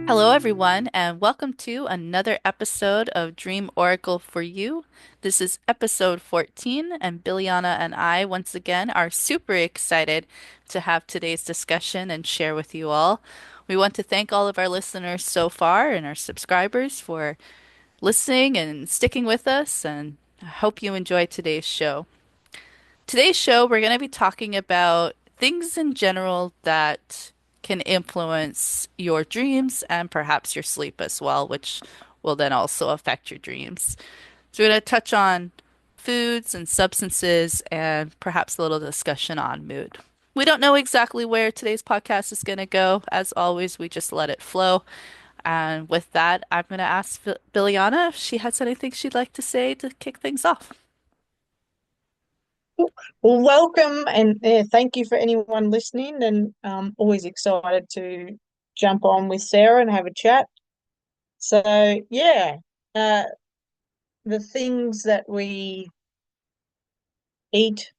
Hello, everyone, and welcome to another episode of Dream Oracle for You. This is episode 14, and Biljana and I, once again, are super excited to have today's discussion and share with you all. We want to thank all of our listeners so far and our subscribers for listening and sticking with us, and I hope you enjoy today's show. Today's show, we're going to be talking about things in general that can influence your dreams and perhaps your sleep as well, which will then also affect your dreams. So, we're going to touch on foods and substances and perhaps a little discussion on mood. We don't know exactly where today's podcast is going to go. As always, we just let it flow. And with that, I'm going to ask Biljana if she has anything she'd like to say to kick things off. Well, welcome and thank you for anyone listening. And always excited to jump on with Sarah and have a chat. So, yeah, uh, the things that we eat,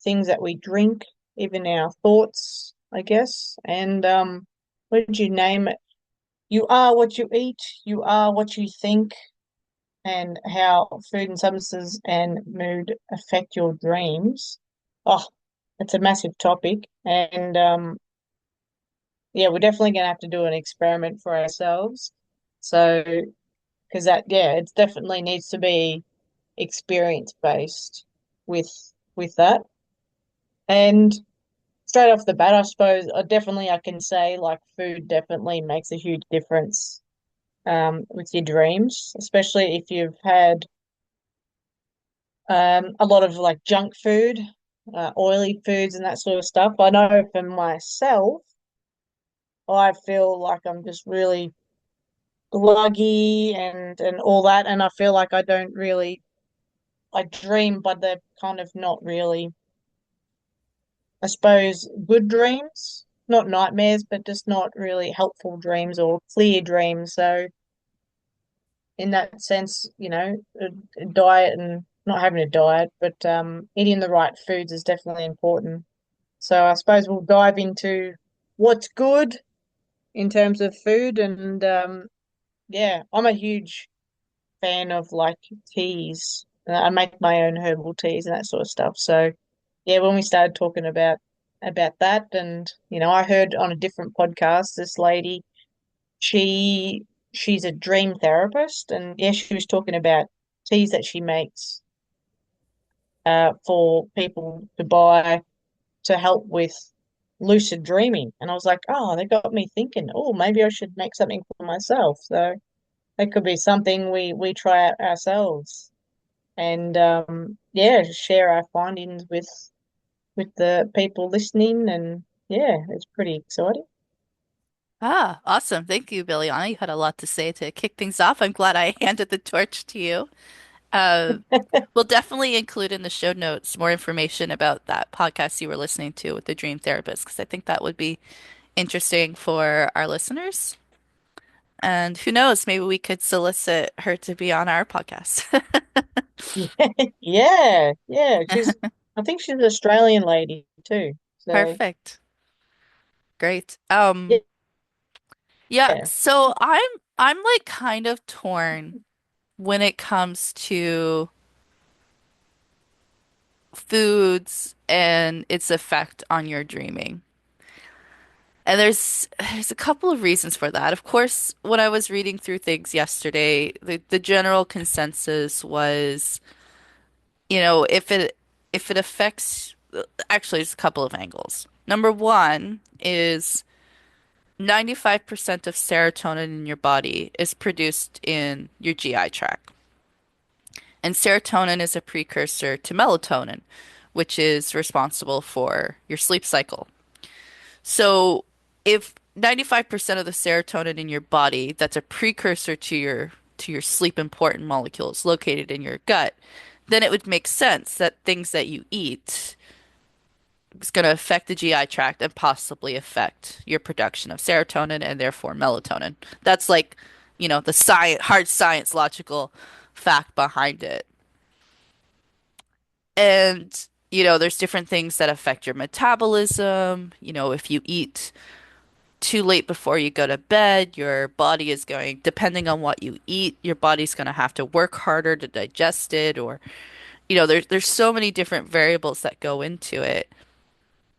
things that we drink, even our thoughts, I guess. And what did you name it? You are what you eat, you are what you think, and how food and substances and mood affect your dreams. Oh, it's a massive topic. And yeah, we're definitely going to have to do an experiment for ourselves. So, because yeah, it definitely needs to be experience based with with that. And straight off the bat, I suppose, I can say like food definitely makes a huge difference with your dreams, especially if you've had a lot of like junk food, oily foods, and that sort of stuff. I know for myself, I feel like I'm just really gluggy and all that, and I feel like I dream, but they're kind of not really, I suppose, good dreams, not nightmares, but just not really helpful dreams or clear dreams. So in that sense, a diet and not having a diet, but eating the right foods is definitely important. So I suppose we'll dive into what's good in terms of food, and yeah, I'm a huge fan of like teas. I make my own herbal teas and that sort of stuff. So yeah, when we started talking about that, and I heard on a different podcast this lady, she she's a dream therapist, and yeah, she was talking about teas that she makes for people to buy to help with lucid dreaming. And I was like, oh, they got me thinking, oh, maybe I should make something for myself. So that could be something we try out ourselves and yeah, share our findings with the people listening, and yeah, it's pretty exciting. Ah, awesome. Thank you, Biljana. You had a lot to say to kick things off. I'm glad I handed the torch to you. Uh, we'll definitely include in the show notes more information about that podcast you were listening to with the dream therapist, because I think that would be interesting for our listeners. And who knows, maybe we could solicit her to be on our podcast. Yeah, yeah, I think she's an Australian lady too. So Perfect. Great. yeah, Yeah, so I'm like kind of torn when it comes to foods and its effect on your dreaming. And there's a couple of reasons for that. Of course, when I was reading through things yesterday, the general consensus was, if it affects, actually, there's a couple of angles. Number one is 95% of serotonin in your body is produced in your GI tract. And serotonin is a precursor to melatonin, which is responsible for your sleep cycle. So if 95% of the serotonin in your body that's a precursor to your sleep important molecules located in your gut, then it would make sense that things that you eat is going to affect the GI tract and possibly affect your production of serotonin and therefore melatonin. That's like, the science, hard science logical fact behind it. And, there's different things that affect your metabolism. If you eat too late before you go to bed, your body is going, depending on what you eat, your body's going to have to work harder to digest it, or, there's so many different variables that go into it.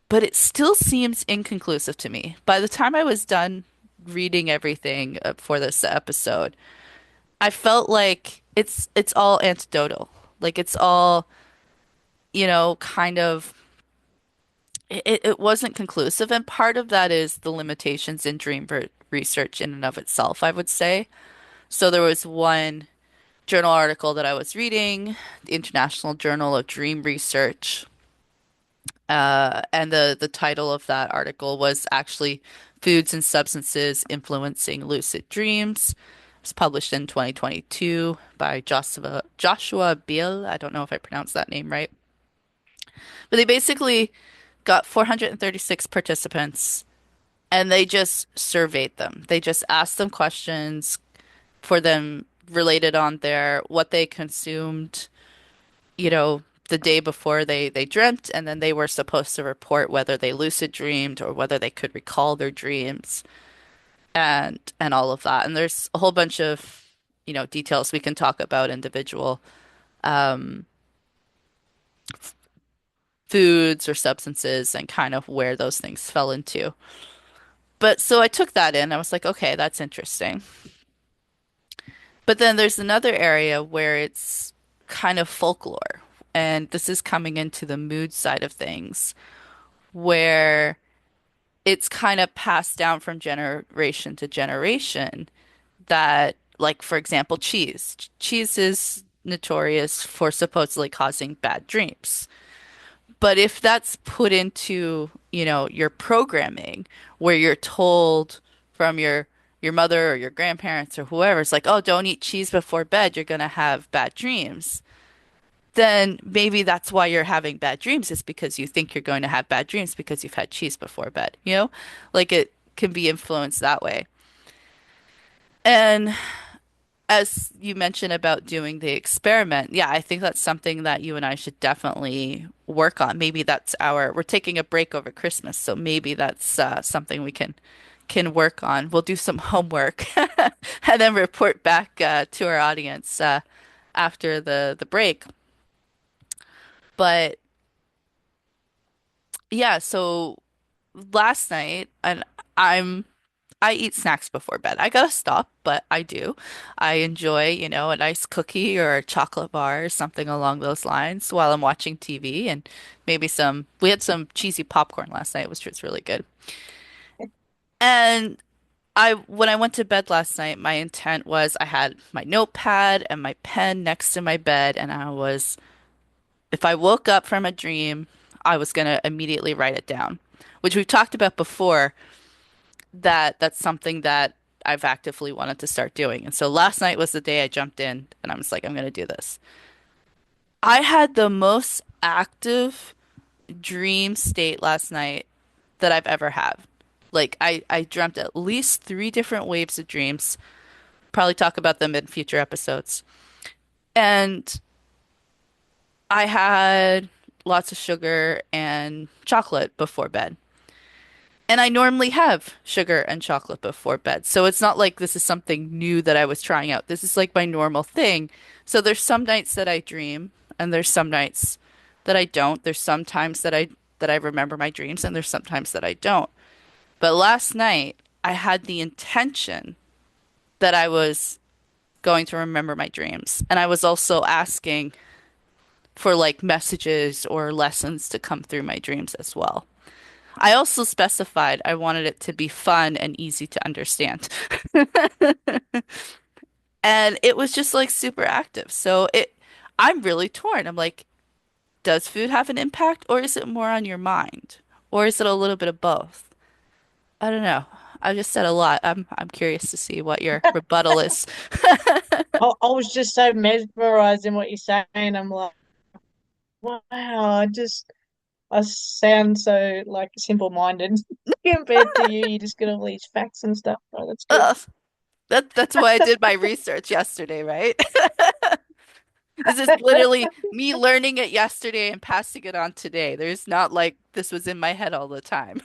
But it still seems inconclusive to me. By the time I was done reading everything for this episode, I felt like it's all anecdotal. Like it's all, kind of it wasn't conclusive, and part of that is the limitations in research in and of itself, I would say. So there was one journal article that I was reading, the International Journal of Dream Research, and the title of that article was actually Foods and Substances Influencing Lucid Dreams. It was published in 2022 by Joshua Beal. I don't know if I pronounced that name right. But they basically got 436 participants and they just surveyed them. They just asked them questions for them related on their what they consumed, the day before they dreamt, and then they were supposed to report whether they lucid dreamed or whether they could recall their dreams and all of that. And there's a whole bunch of, details we can talk about individual um foods or substances and kind of where those things fell into. But so I took that in. I was like, okay, that's interesting. But then there's another area where it's kind of folklore. And this is coming into the mood side of things, where it's kind of passed down from generation to generation that, like, for example, cheese. Cheese is notorious for supposedly causing bad dreams. But if that's put into, your programming where you're told from your mother or your grandparents or whoever, it's like, oh, don't eat cheese before bed, you're gonna have bad dreams. Then maybe that's why you're having bad dreams is because you think you're going to have bad dreams because you've had cheese before bed, you know? Like it can be influenced that way. And as you mentioned about doing the experiment, yeah, I think that's something that you and I should definitely work on. Maybe we're taking a break over Christmas, so maybe that's something we can work on. We'll do some homework and then report back to our audience after the break. But yeah, so last night, and I'm I eat snacks before bed. I gotta stop, but I do. I enjoy, a nice cookie or a chocolate bar or something along those lines while I'm watching TV and maybe we had some cheesy popcorn last night, which was really good. And when I went to bed last night, my intent was I had my notepad and my pen next to my bed, and if I woke up from a dream, I was gonna immediately write it down, which we've talked about before that's something that I've actively wanted to start doing. And so last night was the day I jumped in and I was like, I'm going to do this. I had the most active dream state last night that I've ever had. Like I dreamt at least three different waves of dreams. Probably talk about them in future episodes. And I had lots of sugar and chocolate before bed. And I normally have sugar and chocolate before bed. So it's not like this is something new that I was trying out. This is like my normal thing. So there's some nights that I dream and there's some nights that I don't. There's some times that I remember my dreams and there's sometimes that I don't. But last night I had the intention that I was going to remember my dreams. And I was also asking for like messages or lessons to come through my dreams as well. I also specified I wanted it to be fun and easy to understand. And it was just like super active. I'm really torn. I'm like, does food have an impact or is it more on your mind? Or is it a little bit of both? I don't know. I just said a lot. I'm curious to see what your rebuttal is. I was just so mesmerized in what you're saying. I'm like, wow, I sound so like simple-minded compared to you. You just get all these facts and stuff. Oh, that's good. Ugh, that's why I did my research yesterday, right? This is literally me learning it yesterday and passing it on today. There's not like this was in my head all the time.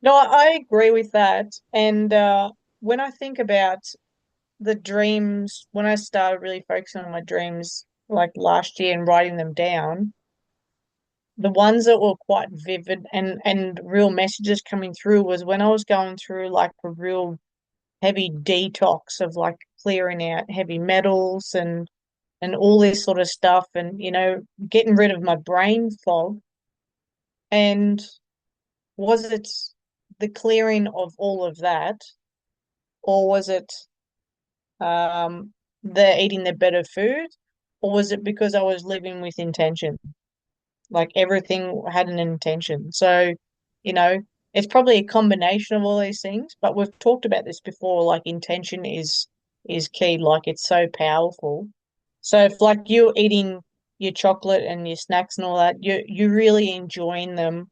No, I agree with that. And when I think about the dreams, when I started really focusing on my dreams like last year and writing them down, the ones that were quite vivid and real messages coming through was when I was going through like a real heavy detox of like clearing out heavy metals and all this sort of stuff and getting rid of my brain fog. And was it the clearing of all of that, or was it they're eating the better food, or was it because I was living with intention? Like everything had an intention. So, you know, it's probably a combination of all these things, but we've talked about this before, like intention is key, like it's so powerful. So if like you're eating your chocolate and your snacks and all that, you're really enjoying them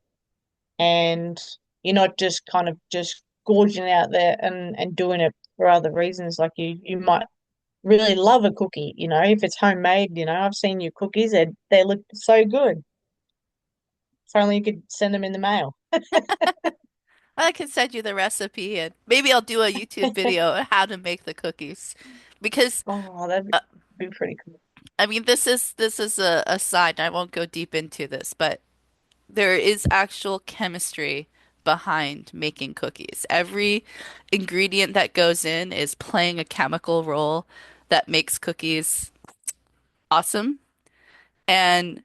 and you're not just kind of just gorging out there and doing it for other reasons. Like you might really love a cookie, if it's homemade, I've seen your cookies, they look so good. If only you could send them in the mail. I can send you the recipe and maybe I'll do a YouTube video on how to make the cookies. Because Oh, that'd uh, be pretty cool. I mean this is a side, and I won't go deep into this, but there is actual chemistry behind making cookies. Every ingredient that goes in is playing a chemical role that makes cookies awesome. And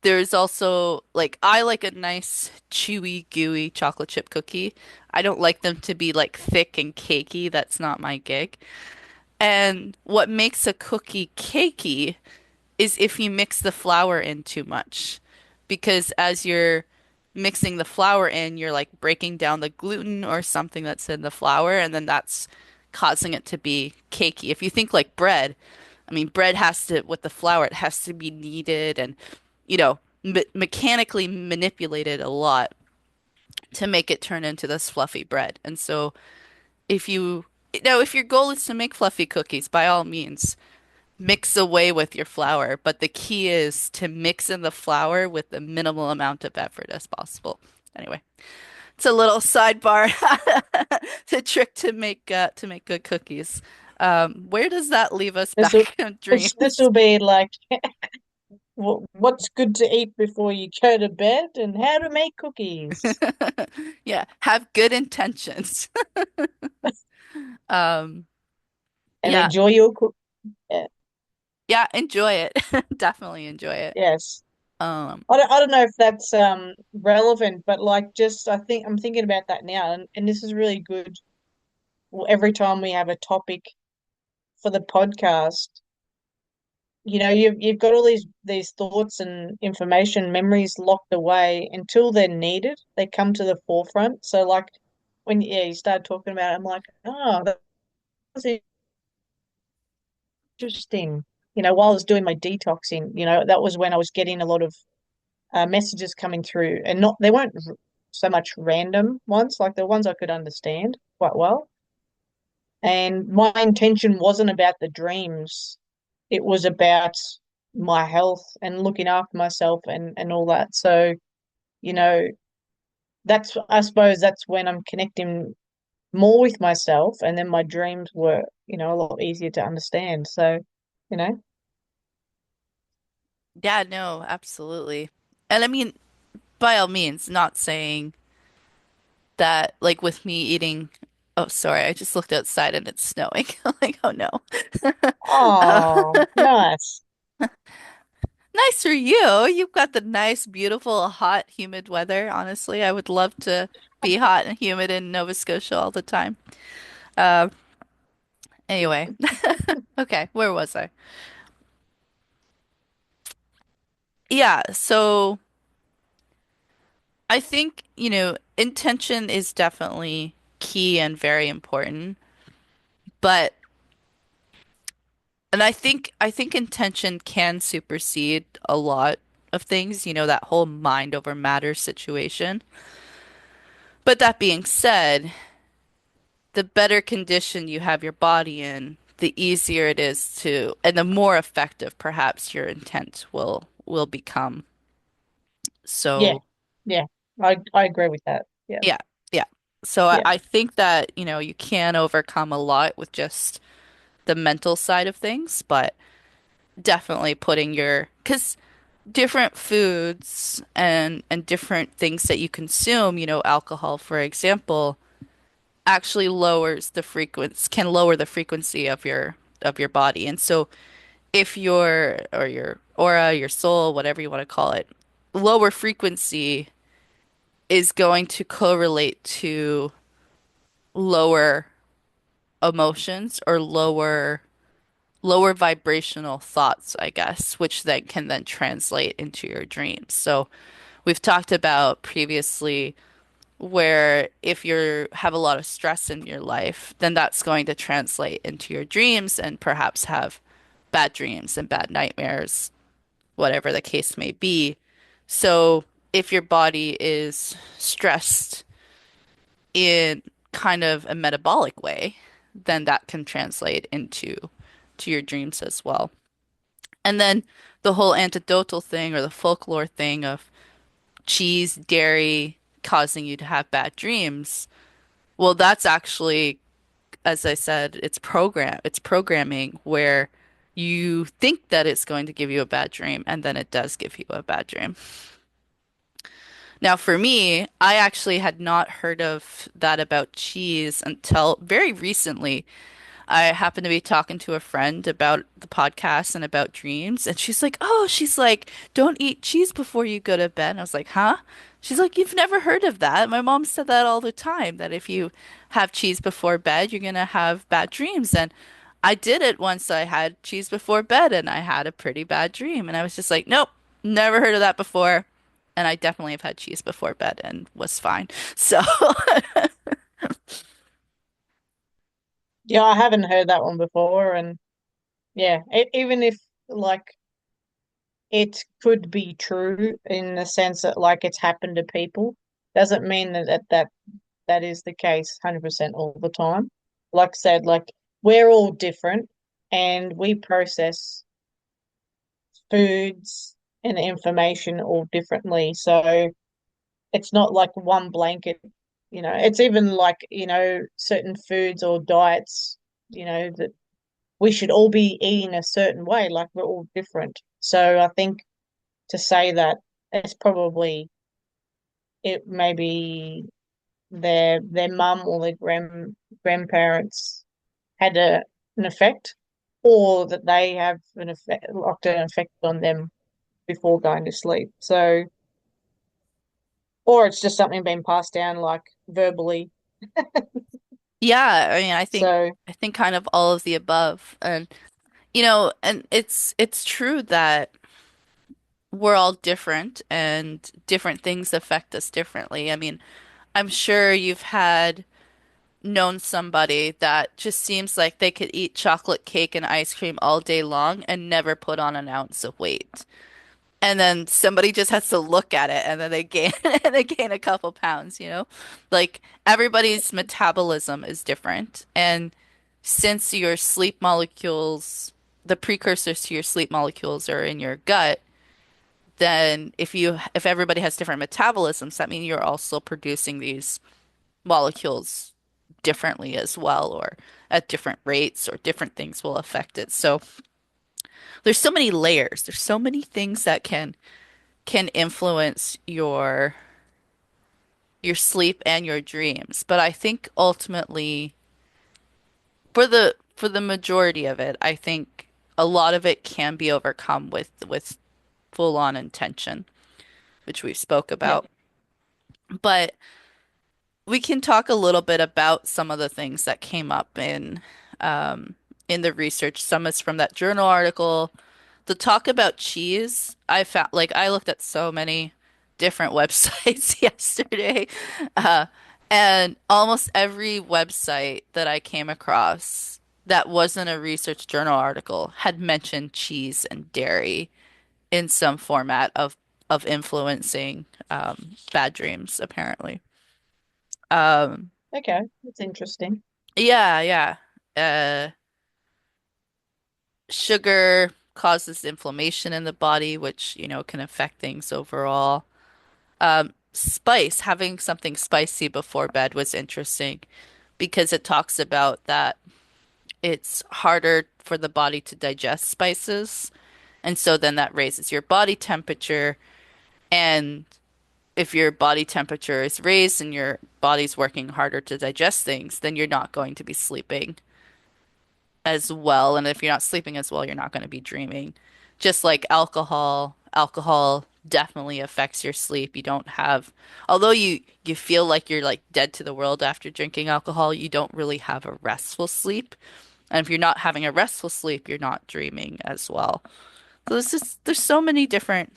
there's also like I like a nice chewy, gooey chocolate chip cookie. I don't like them to be like thick and cakey. That's not my gig. And what makes a cookie cakey is if you mix the flour in too much. Because as you're mixing the flour in, you're like breaking down the gluten or something that's in the flour, and then that's causing it to be cakey. If you think like bread, I mean, bread has to, with the flour, it has to be kneaded and, mechanically manipulated a lot to make it turn into this fluffy bread. And so if if your goal is to make fluffy cookies, by all means, mix away with your flour, but the key is to mix in the flour with the minimal amount of effort as possible. Anyway, it's a little sidebar to trick to make good cookies. Where does that leave us This will back in this dreams? will be like what's good to eat before you go to bed and how to make cookies Yeah, have good intentions. Um, and yeah, enjoy your cook. yeah, enjoy it. Definitely enjoy it. Yes. Um, I don't know if that's relevant, but like just I'm thinking about that now and this is really good. Well, every time we have a topic for the podcast, you've got all these thoughts and information, memories locked away until they're needed. They come to the forefront. So like when you start talking about it, I'm like, oh, that was interesting. While I was doing my detoxing, that was when I was getting a lot of messages coming through, and not they weren't so much random ones, like the ones I could understand quite well. And my intention wasn't about the dreams; it was about my health and looking after myself and all that. So, you know, I suppose that's when I'm connecting more with myself, and then my dreams were, a lot easier to understand. So, you know, yeah, no, absolutely. And I mean, by all means, not saying that like with me eating. Oh, sorry, I just looked outside and it's snowing. Like, oh no. Uh, oh, nice. nice for you. You've got the nice, beautiful, hot, humid weather. Honestly, I would love to be hot and humid in Nova Scotia all the time. Uh, anyway, okay, where was I? Yeah, so I think, intention is definitely key and very important, but and I think intention can supersede a lot of things, that whole mind over matter situation. But that being said, the better condition you have your body in, the easier it is to, and the more effective perhaps your intent will become. Yeah, So, yeah, I agree with that. Yeah. Yeah, yeah. So I, Yeah. I think that, you can overcome a lot with just the mental side of things, but definitely putting because different foods and different things that you consume, alcohol, for example, actually can lower the frequency of your body. And so if your aura, your soul, whatever you want to call it, lower frequency is going to correlate to lower emotions or lower vibrational thoughts, I guess, which then can then translate into your dreams. So we've talked about previously where if you have a lot of stress in your life, then that's going to translate into your dreams and perhaps have bad dreams and bad nightmares, whatever the case may be. So if your body is stressed in kind of a metabolic way, then that can translate to your dreams as well. And then the whole anecdotal thing or the folklore thing of cheese, dairy causing you to have bad dreams. Well, that's actually, as I said, it's programming where you think that it's going to give you a bad dream and then it does give you a bad dream. Now, for me, I actually had not heard of that about cheese until very recently. I happened to be talking to a friend about the podcast and about dreams, and she's like, don't eat cheese before you go to bed. And I was like, huh? She's like, you've never heard of that? My mom said that all the time, that if you have cheese before bed, you're gonna have bad dreams. And I did it once. I had cheese before bed, and I had a pretty bad dream. And I was just like, nope, never heard of that before. And I definitely have had cheese before bed and was fine. So, Yeah, I haven't heard that one before, and yeah, even if like it could be true in the sense that like it's happened to people, doesn't mean that is the case 100% all the time. Like I said, like we're all different and we process foods and information all differently. So it's not like one blanket, it's even like, certain foods or diets, that we should all be eating a certain way, like we're all different. So I think to say that it's probably it maybe their mum or their grandparents had an effect, or that they have an effect on them before going to sleep. So, or it's just something being passed down like verbally. yeah, I mean, I think So, I think kind of all of the above. And it's true that we're all different and different things affect us differently. I mean, I'm sure you've had known somebody that just seems like they could eat chocolate cake and ice cream all day long and never put on an ounce of weight. And then somebody just has to look at it and then they gain and they gain a couple pounds, you know? Like everybody's metabolism is different. And since your sleep molecules, the precursors to your sleep molecules are in your gut, then if everybody has different metabolisms, that means you're also producing these molecules differently as well, or at different rates, or different things will affect it. So there's so many layers. There's so many things that can influence your sleep and your dreams. But I think ultimately for the majority of it, I think a lot of it can be overcome with full on intention, which we spoke yeah. about. But we can talk a little bit about some of the things that came up in the research. Some is from that journal article. The talk about cheese, I found like I looked at so many different websites yesterday, uh, and almost every website that I came across that wasn't a research journal article had mentioned cheese and dairy in some format of influencing bad dreams, apparently. Um, Okay, that's interesting. yeah, yeah. Uh, Sugar causes inflammation in the body, which, can affect things overall. spice, having something spicy before bed was interesting because it talks about that it's harder for the body to digest spices. And so then that raises your body temperature. And if your body temperature is raised and your body's working harder to digest things, then you're not going to be sleeping as well. And if you're not sleeping as well, you're not going to be dreaming. Just like alcohol definitely affects your sleep. You don't have, although you feel like you're like dead to the world after drinking alcohol, you don't really have a restful sleep. And if you're not having a restful sleep, you're not dreaming as well. So there's so many different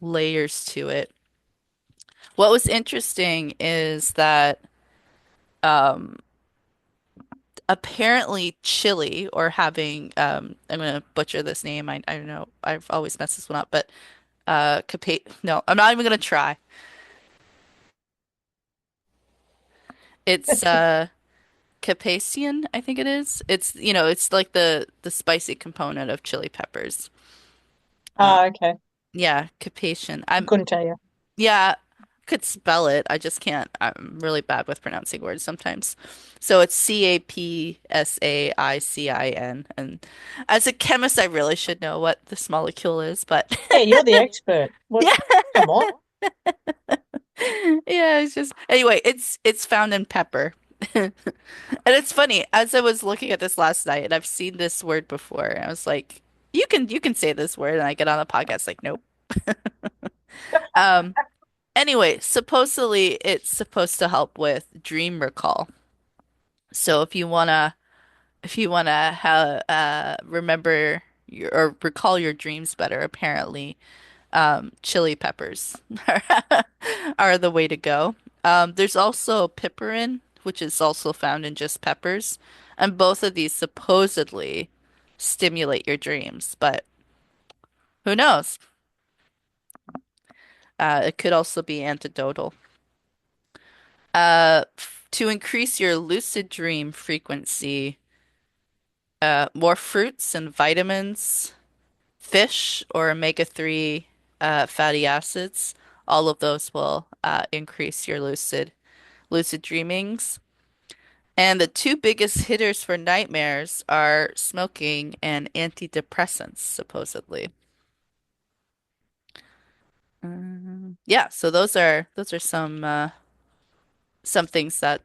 layers to it. What was interesting is that um apparently chili or having I'm gonna butcher this name. I don't know. I've always messed this one up, but capa no, I'm not even gonna try. It's Capsaicin, I think it is. It's it's like the spicy component of chili peppers. Uh Ah, okay. yeah, Capsaicin. I couldn't tell you. Yeah, I could spell it. I just can't. I'm really bad with pronouncing words sometimes. So it's Capsaicin. And as a chemist, I really should know what this molecule is, but Yeah, you're the expert. What? yeah. Come on. Yeah, it's just anyway, it's found in pepper. And it's funny, as I was looking at this last night, and I've seen this word before, and I was like, you can say this word, and I get on the podcast like, nope. Um, Anyway, supposedly it's supposed to help with dream recall. So if you wanna ha remember or recall your dreams better, apparently chili peppers are the way to go. There's also piperin, which is also found in just peppers, and both of these supposedly stimulate your dreams, but who knows? It could also be antidotal. To increase your lucid dream frequency, more fruits and vitamins, fish or omega-3 fatty acids, all of those will increase your lucid dreamings. And the two biggest hitters for nightmares are smoking and antidepressants, supposedly. Yeah, so those are some things that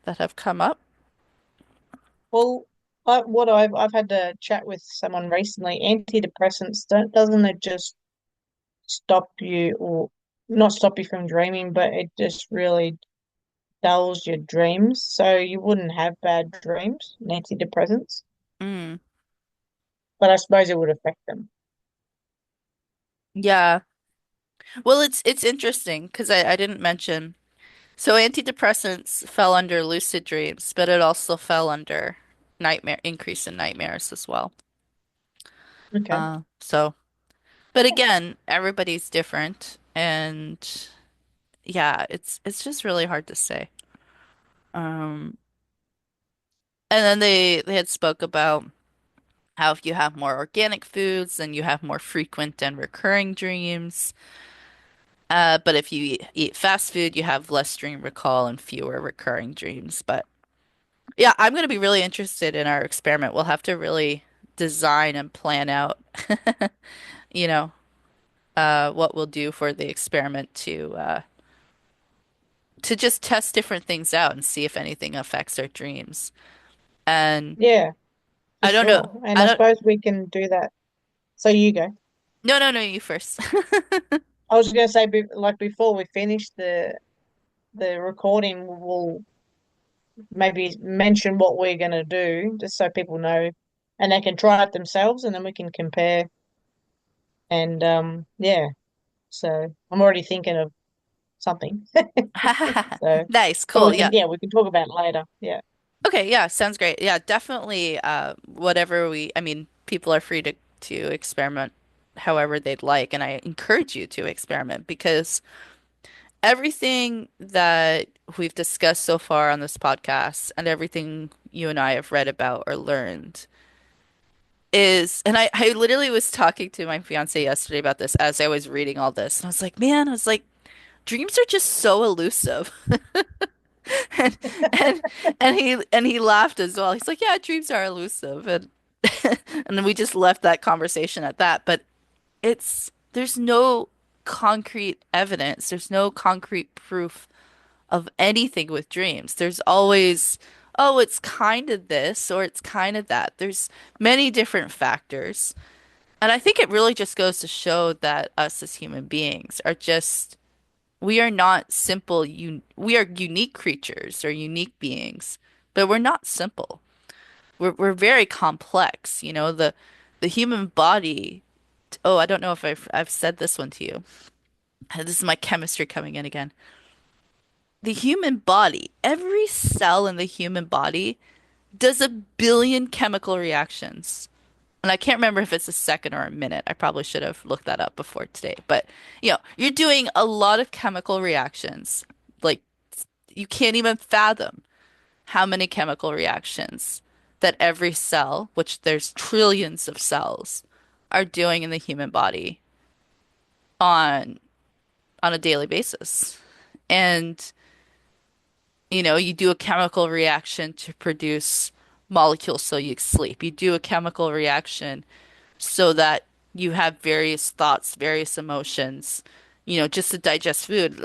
have come up. Well, I've had to chat with someone recently. Antidepressants doesn't it just stop you or not stop you from dreaming, but it just really dulls your dreams, so you wouldn't have bad dreams, antidepressants. Mm, But I suppose it would affect them. yeah. Well, it's interesting because I didn't mention. So antidepressants fell under lucid dreams, but it also fell under increase in nightmares as well. Okay. So, but again, everybody's different, and yeah, it's just really hard to say. Um, and then they had spoke about how if you have more organic foods, then you have more frequent and recurring dreams. But if you eat fast food, you have less dream recall and fewer recurring dreams. But yeah, I'm going to be really interested in our experiment. We'll have to really design and plan out, you know, what we'll do for the experiment to just test different things out and see if anything affects our dreams. And Yeah, for I don't know. sure. And I I don't. suppose we can do that. So you go. No, no, no, you first. I was going to say, like before we finish the recording, we'll maybe mention what we're going to do, just so people know, and they can try it themselves, and then we can compare. And yeah, so I'm already thinking of something. So, Nice, but cool. Yeah. we can talk about it later. Yeah, Okay, yeah, sounds great. Yeah, definitely whatever I mean, people are free to experiment however they'd like, and I encourage you to experiment because everything that we've discussed so far on this podcast and everything you and I have read about or learned and I literally was talking to my fiance yesterday about this as I was reading all this, and I was like, man, I was like, dreams are just so elusive. And and and he laughed as well. He's like, "Yeah, dreams are elusive." And and then we just left that conversation at that. But there's no concrete evidence. There's no concrete proof of anything with dreams. There's always, oh, it's kind of this or it's kind of that. There's many different factors. And I think it really just goes to show that us as human beings are just, we are not simple. We are unique creatures or unique beings, but we're not simple. We're very complex. The human body. Oh, I don't know if I've said this one to you. This is my chemistry coming in again. The human body, every cell in the human body does a billion chemical reactions. And I can't remember if it's a second or a minute. I probably should have looked that up before today. But, you're doing a lot of chemical reactions. Like, you can't even fathom how many chemical reactions that every cell, which there's trillions of cells, are doing in the human body on on a daily basis. And you do a chemical reaction to produce molecules so you sleep. You do a chemical reaction so that you have various thoughts, various emotions, just to digest food.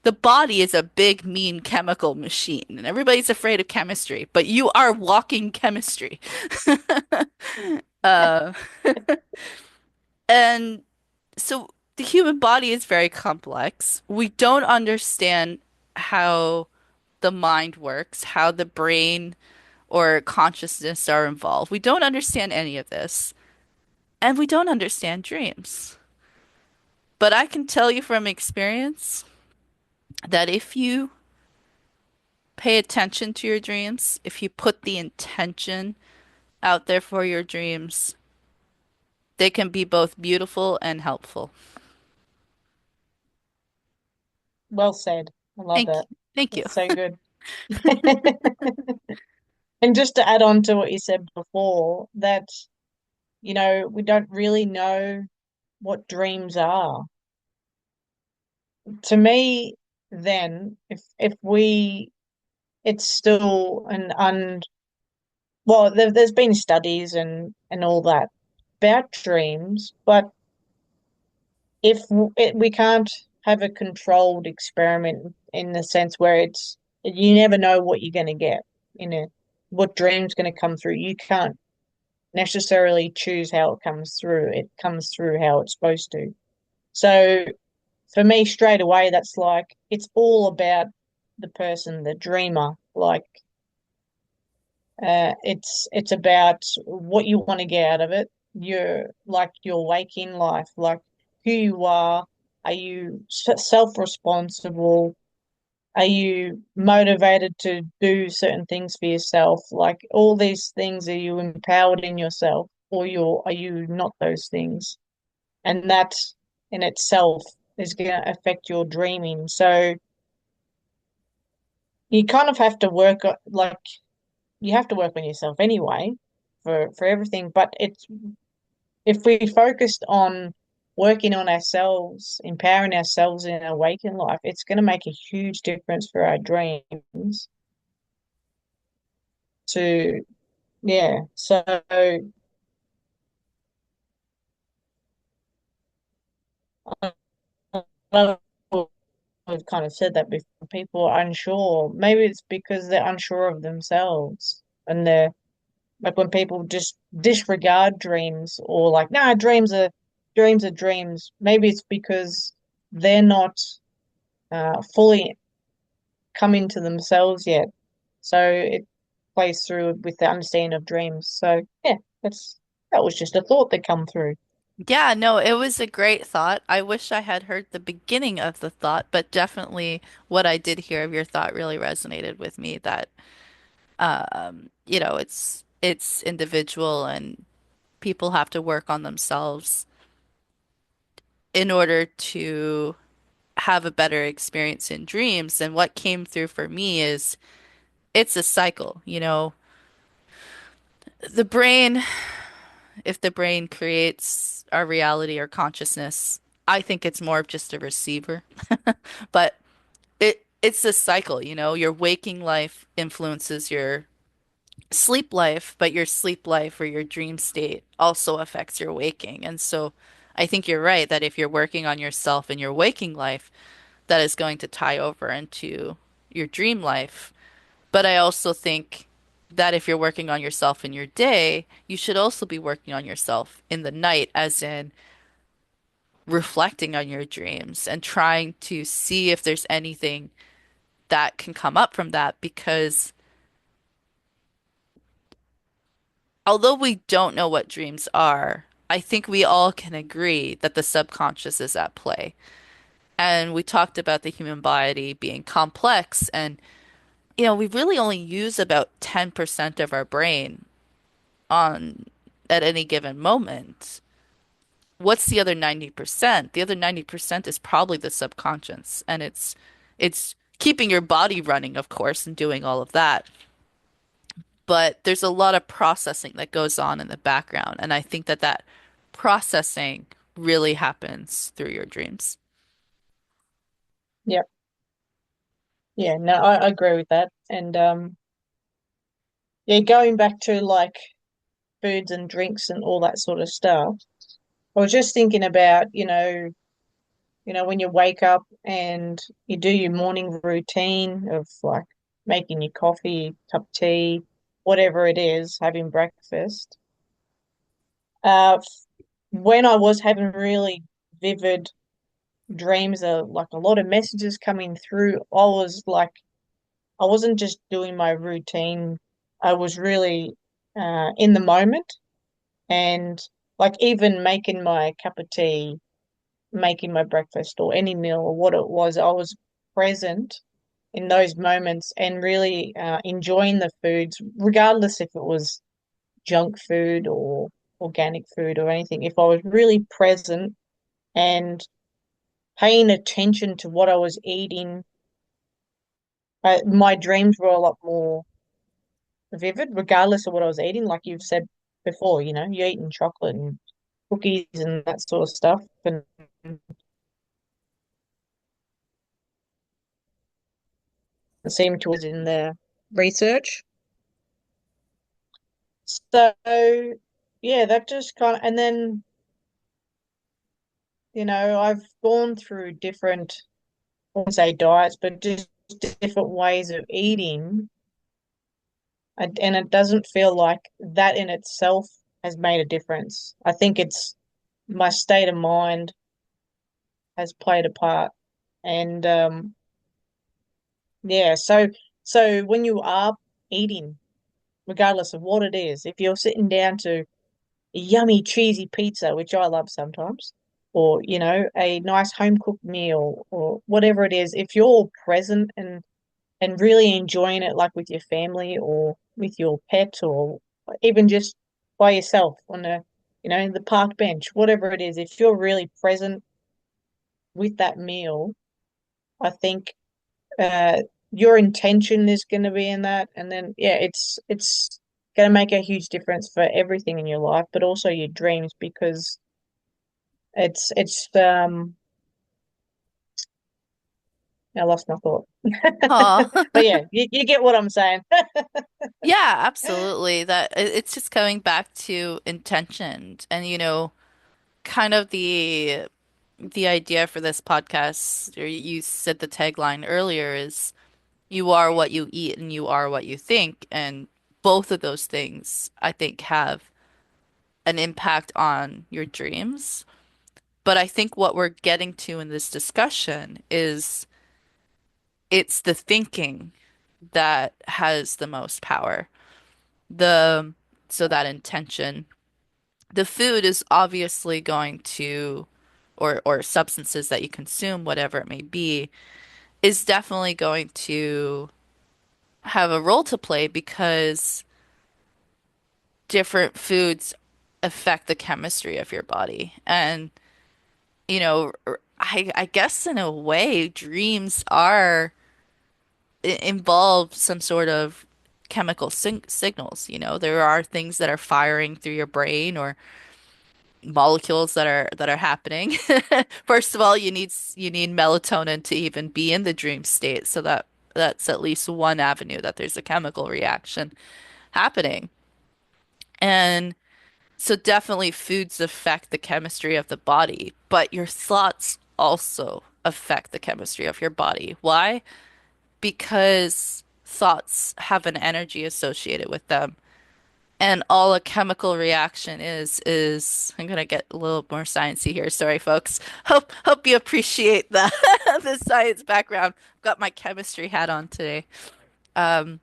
The body is a big, mean chemical machine, and everybody's afraid of chemistry, but you are walking chemistry. Uh, and so the human body is very complex. We don't understand how the mind works, how the brain or consciousness are involved. We don't understand any of this, and we don't understand dreams. But I can tell you from experience that if you pay attention to your dreams, if you put the intention out there for your dreams, they can be both beautiful and helpful. Well said. I love Thank that. you. Thank you. That's so good. And just to add on to what you said before, that, we don't really know what dreams are. To me, then, if we, it's still an well, there's been studies and all that about dreams, but we can't have a controlled experiment in the sense where you never know what you're going to get in it, what dream's going to come through. You can't necessarily choose how it comes through. It comes through how it's supposed to. So for me, straight away, that's like it's all about the person, the dreamer. Like it's about what you want to get out of it. Your waking life, like who you are. Are you self-responsible? Are you motivated to do certain things for yourself? Like all these things, are you empowered in yourself, or are you not those things? And that in itself is going to affect your dreaming. So you kind of have to like you have to work on yourself anyway for everything. But it's if we focused on working on ourselves, empowering ourselves in our waking life, it's going to make a huge difference for our dreams. To yeah, so I we've kind of said that before. People are unsure. Maybe it's because they're unsure of themselves, and they're like when people just disregard dreams or like, nah, dreams are dreams. Maybe it's because they're not fully come into themselves yet. So it plays through with the understanding of dreams. So yeah, that was just a thought that come through. Yeah, no, it was a great thought. I wish I had heard the beginning of the thought, but definitely what I did hear of your thought really resonated with me that it's individual and people have to work on themselves in order to have a better experience in dreams. And what came through for me is it's a cycle, The brain, if the brain creates our reality or consciousness, I think it's more of just a receiver. But it's a cycle, you know, your waking life influences your sleep life, but your sleep life or your dream state also affects your waking. And so I think you're right that if you're working on yourself in your waking life, that is going to tie over into your dream life. But I also think that if you're working on yourself in your day, you should also be working on yourself in the night, as in reflecting on your dreams and trying to see if there's anything that can come up from that. Because although we don't know what dreams are, I think we all can agree that the subconscious is at play. And we talked about the human body being complex, and we really only use about 10% of our brain on at any given moment. What's the other 90%? The other 90% is probably the subconscious, and it's keeping your body running, of course, and doing all of that. But there's a lot of processing that goes on in the background, and I think that that processing really happens through your dreams. Yep. Yeah, no, I agree with that. And yeah, going back to like foods and drinks and all that sort of stuff, I was just thinking about, when you wake up and you do your morning routine of like making your coffee, cup of tea, whatever it is, having breakfast. F- when I was having really vivid dreams, like a lot of messages coming through, I was like, I wasn't just doing my routine. I was really in the moment and like even making my cup of tea, making my breakfast or any meal or what it was, I was present in those moments and really enjoying the foods, regardless if it was junk food or organic food or anything. If I was really present and paying attention to what I was eating, my dreams were a lot more vivid, regardless of what I was eating. Like you've said before, you're eating chocolate and cookies and that sort of stuff, and it seemed to was in the research. So yeah, that just kind of, and then I've gone through different, I won't say diets, but just different ways of eating, and it doesn't feel like that in itself has made a difference. I think it's my state of mind has played a part, and yeah, so when you are eating, regardless of what it is, if you're sitting down to a yummy cheesy pizza, which I love sometimes, or a nice home cooked meal or whatever it is, if you're present and really enjoying it, like with your family or with your pet or even just by yourself on the park bench, whatever it is, if you're really present with that meal, I think uh, your intention is going to be in that, and then yeah, it's going to make a huge difference for everything in your life, but also your dreams because it's. I lost my thought, Oh, but yeah, you get what I'm saying. yeah, absolutely. It's just coming back to intention and kind of the idea for this podcast, or you said the tagline earlier is you are what you eat and you are what you think. And both of those things, I think, have an impact on your dreams. But I think what we're getting to in this discussion is it's the thinking that has the most power. The so that intention. The food is obviously going to, or substances that you consume, whatever it may be, is definitely going to have a role to play because different foods affect the chemistry of your body. And, I guess in a way, dreams are involve some sort of chemical signals. There are things that are firing through your brain, or molecules that are happening. First of all, you need melatonin to even be in the dream state, so that's at least one avenue that there's a chemical reaction happening. And so definitely foods affect the chemistry of the body, but your thoughts also affect the chemistry of your body. Why? Because thoughts have an energy associated with them. And all a chemical reaction is I'm gonna get a little more sciencey here. Sorry, folks. Hope you appreciate the the science background. Got my chemistry hat on today. Um,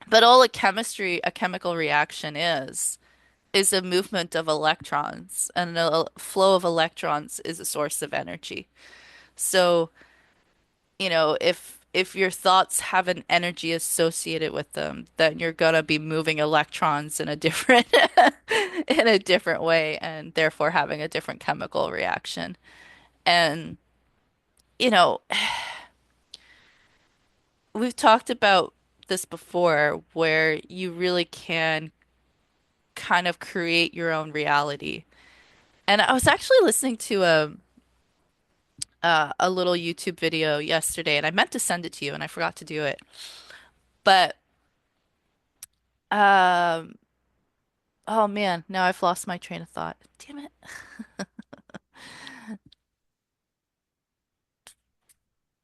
but all a chemical reaction is a movement of electrons, and a flow of electrons is a source of energy. So, if your thoughts have an energy associated with them, then you're gonna be moving electrons in a different in a different way and therefore having a different chemical reaction. And, you know, we've talked about this before where you really can kind of create your own reality. And I was actually listening to a little YouTube video yesterday, and I meant to send it to you, and I forgot to do it. But um, oh man, now I've lost my train of thought. Damn it.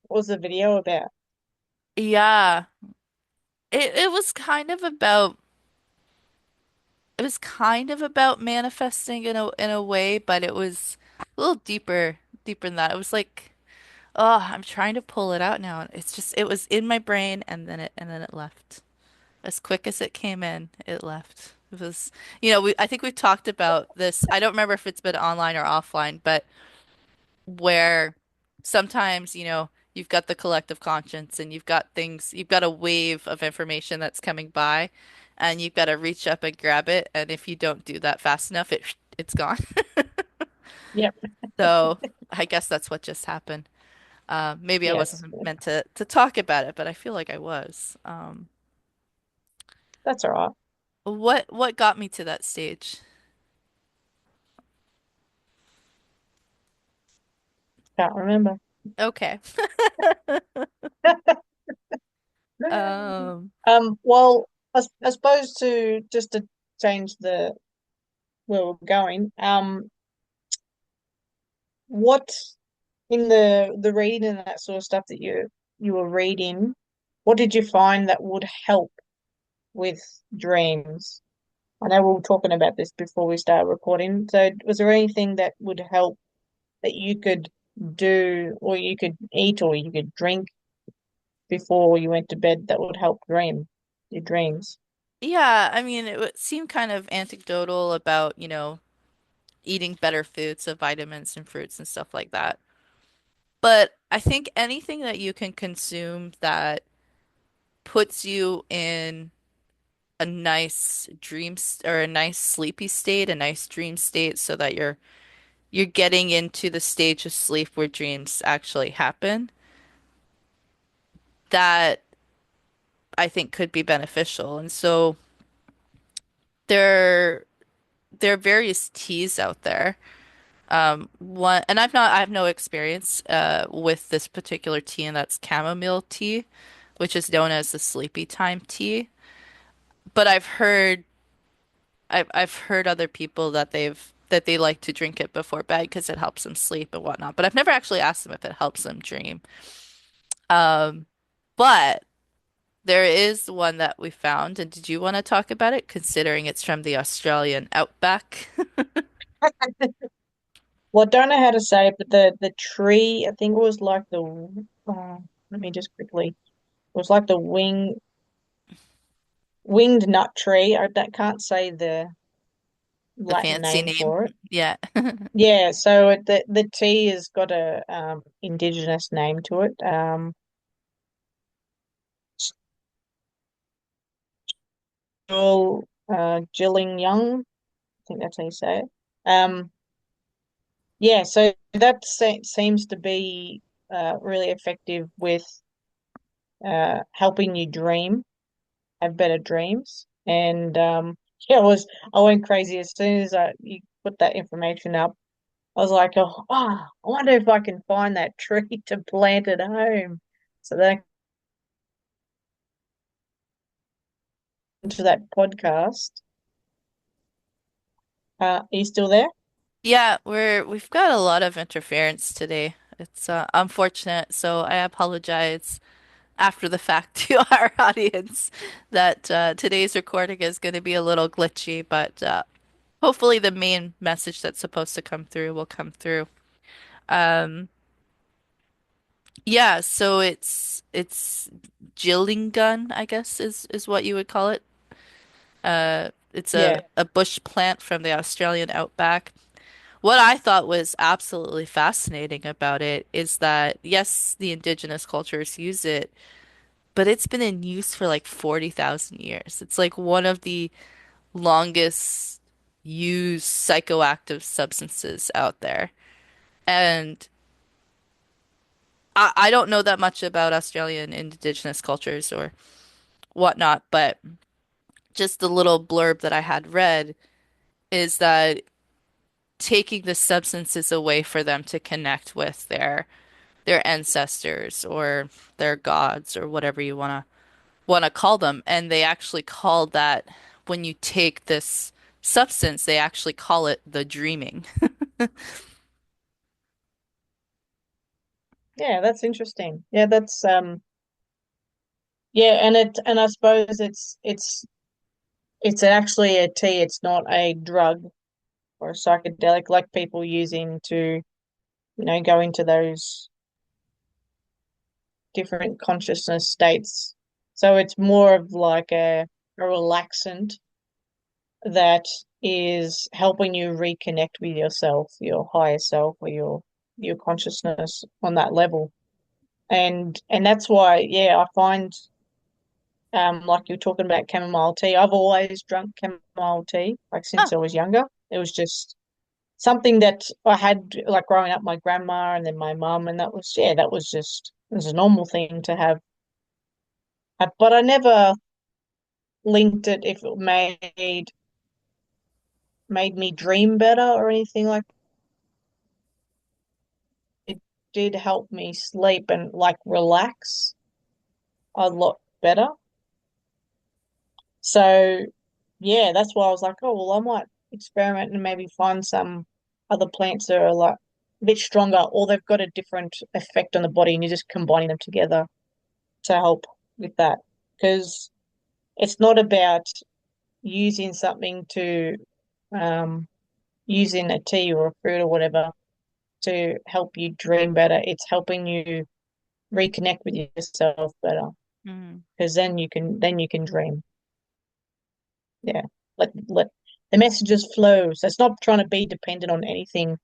What was the video about? Yeah, it was it was kind of about manifesting in a way, but it was a little deeper than that. It was like, oh, I'm trying to pull it out now. It's just it was in my brain and then it left. As quick as it came in, it left. It was, I think we've talked about this. I don't remember if it's been online or offline, but where sometimes, you've got the collective conscience and you've got a wave of information that's coming by and you've got to reach up and grab it. And if you don't do that fast enough, it's gone. Yep. So I guess that's what just happened. Maybe I Yes. wasn't meant to talk about it, but I feel like I was. That's all right. What got me to that stage? Can't remember. Okay. Um, Well, I suppose to just to change the where we're going, what in the reading and that sort of stuff that you were reading, what did you find that would help with dreams? I know we were talking about this before we started recording. So, was there anything that would help that you could do, or you could eat, or you could drink before you went to bed that would help your dreams? yeah, I mean, it would seem kind of anecdotal about, eating better foods, so vitamins and fruits and stuff like that. But I think anything that you can consume that puts you in a nice or a nice sleepy state, a nice dream state, so that you're getting into the stage of sleep where dreams actually happen, that I think could be beneficial. And so there there are various teas out there. One, and I have no experience with this particular tea, and that's chamomile tea, which is known as the sleepy time tea. But I've heard other people that they like to drink it before bed because it helps them sleep and whatnot. But I've never actually asked them if it helps them dream. Um, but there is one that we found, and did you want to talk about it, considering it's from the Australian outback? Well, I don't know how to say it, but the tree, I think it was like let me just quickly, it was like the winged nut tree. Can't say the The Latin fancy name name? for it. Yeah. Yeah, so the tea has got a indigenous name to it. Jilling Young, I think that's how you say it. Yeah, so that seems to be really effective with helping you dream, have better dreams. And yeah, I went crazy as soon as put that information up. I was like, I wonder if I can find that tree to plant at home. So then to that podcast. Are you still there? Yeah, we've got a lot of interference today. It's unfortunate, so I apologize after the fact to our audience that today's recording is going to be a little glitchy, but hopefully the main message that's supposed to come through will come through. Um, yeah, so it's jilling gun, I guess is what you would call it. It's Yeah, a bush plant from the Australian outback. What I thought was absolutely fascinating about it is that, yes, the indigenous cultures use it, but it's been in use for like 40,000 years. It's like one of the longest used psychoactive substances out there. And I don't know that much about Australian indigenous cultures or whatnot, but just the little blurb that I had read is that taking the substances away for them to connect with their ancestors or their gods or whatever you wanna call them. And they actually call that when you take this substance, they actually call it the dreaming. yeah, that's interesting. Yeah, that's yeah, and I suppose it's actually a tea, it's not a drug or a psychedelic like people using to, go into those different consciousness states. So it's more of like a relaxant that is helping you reconnect with yourself, your higher self, or your consciousness on that level. And that's why, yeah, I find like you're talking about chamomile tea. I've always drunk chamomile tea, like Oh, since I was younger. It was just something that I had like growing up, my grandma and then my mum, and that was just it was a normal thing to have. But I never linked it if it made me dream better or anything like it did help me sleep and like relax a lot better. So yeah, that's why I was like, oh well, I might experiment and maybe find some other plants that are like a bit stronger or they've got a different effect on the body and you're just combining them together to help with that. Because it's not about using something to um using a tea or a fruit or whatever to help you dream better. It's helping you reconnect with yourself better mm. because then you can dream. Yeah. Let the messages flow. So it's not trying to be dependent on anything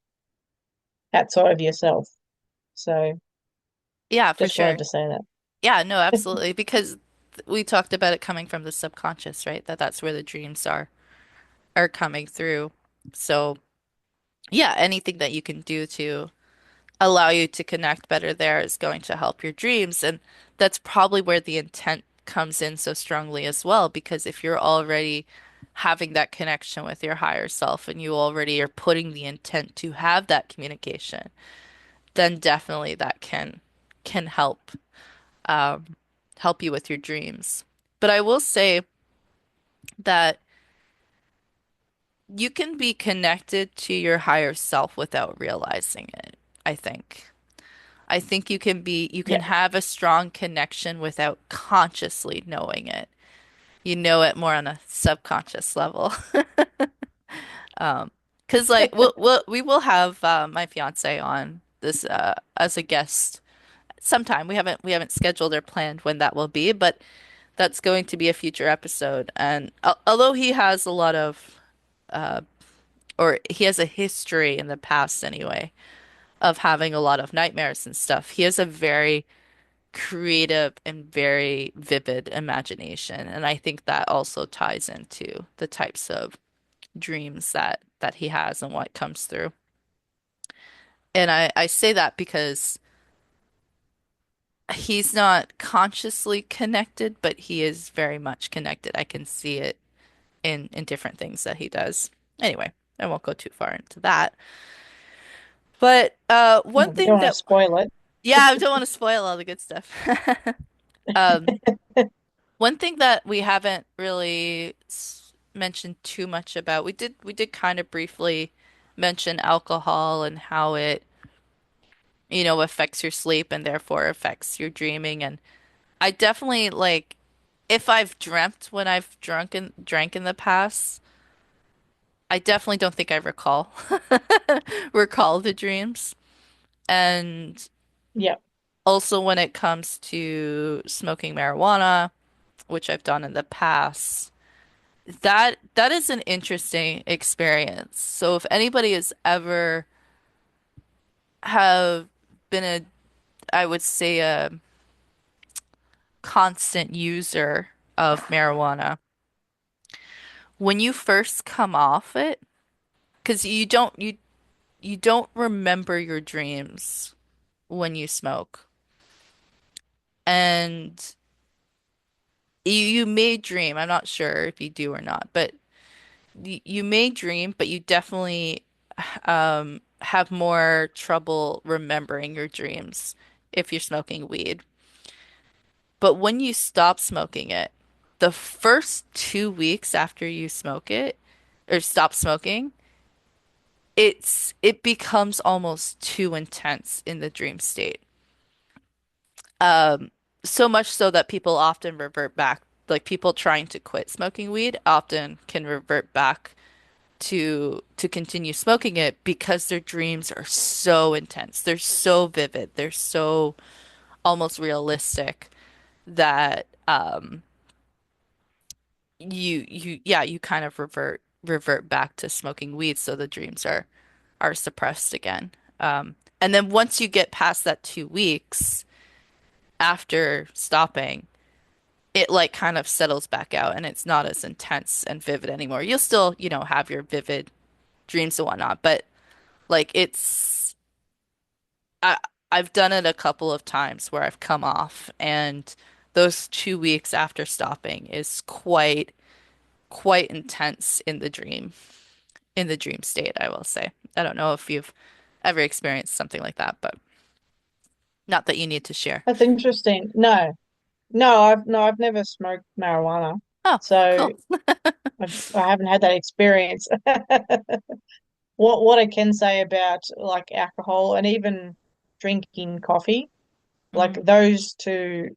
outside of yourself. So Yeah, for just wanted sure. to say that. Yeah, no, absolutely. Because we talked about it coming from the subconscious, right? That's where the dreams are coming through. So, yeah, anything that you can do to allow you to connect better there is going to help your dreams. And that's probably where the intent comes in so strongly as well, because if you're already having that connection with your higher self and you already are putting the intent to have that communication, then definitely that can um, help you with your dreams. But I will say that you can be connected to your higher self without realizing it, I think. I think you Yeah. can have a strong connection without consciously knowing it. You know it more on a subconscious level. Um, 'Cause like we will have my fiance on this as a guest sometime. We haven't scheduled or planned when that will be, but that's going to be a future episode. And although he has a lot of uh or he has a history in the past anyway of having a lot of nightmares and stuff, he has a very creative and very vivid imagination. And I think that also ties into the types of dreams that he has and what comes through. And I say that because he's not consciously connected, but he is very much connected. I can see it in different things that he does. Anyway, I won't go too far into that. But No, one we don't thing want to that, spoil it. yeah, I don't want to spoil all the good stuff. Um, one thing that we haven't really mentioned too much about, we did kind of briefly mention alcohol and how it, affects your sleep and therefore affects your dreaming. And I definitely like if I've dreamt when I've drank in the past, I definitely don't think I recall recall the dreams. And Yeah. also when it comes to smoking marijuana, which I've done in the past, that is an interesting experience. So if anybody has ever have been I would say a constant user of marijuana, when you first come off it, because you don't remember your dreams when you smoke. And you may dream, I'm not sure if you do or not, but you may dream, but you definitely have more trouble remembering your dreams if you're smoking weed. But when you stop smoking it, the first 2 weeks after you smoke it or stop smoking, it becomes almost too intense in the dream state. Um, so much so that people often revert back, like people trying to quit smoking weed often can revert back to continue smoking it because their dreams are so intense. They're so vivid. They're so almost realistic that you kind of revert back to smoking weed so the dreams are suppressed again. And then once you get past that 2 weeks after stopping, it like kind of settles back out and it's not as intense and vivid anymore. You'll still, have your vivid dreams and whatnot, but like I I've done it a couple of times where I've come off and those 2 weeks after stopping is quite intense in the dream state, I will say. I don't know if you've ever experienced something like that, but not that you need to share. That's interesting. No, I've never smoked marijuana, Oh, so cool. I haven't had that experience. What I can say about like alcohol and even drinking coffee, like Mm. those two,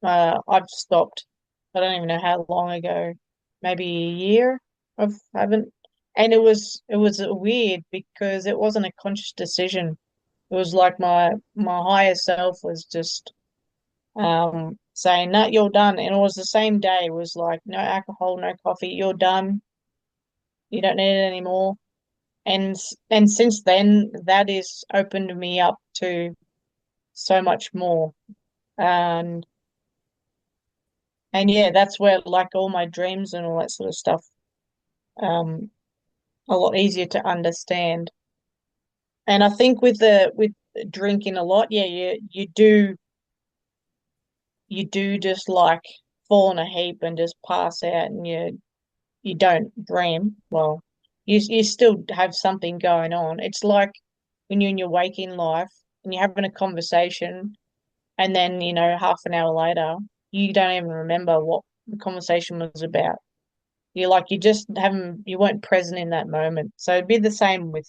I've stopped. I don't even know how long ago, maybe a year. I haven't, and it was weird because it wasn't a conscious decision. It was like my higher self was just saying, "No, you're done." And it was the same day. It was like, "No alcohol, no coffee. You're done. You don't need it anymore." And since then, that has opened me up to so much more. And and yeah, that's where like all my dreams and all that sort of stuff um a lot easier to understand. And I think with drinking a lot, yeah, you do just like fall in a heap and just pass out, and you don't dream. Well, you still have something going on. It's like when you're in your waking life and you're having a conversation, and then half an hour later, you don't even remember what the conversation was about. You just haven't, you weren't present in that moment. So it'd be the same with,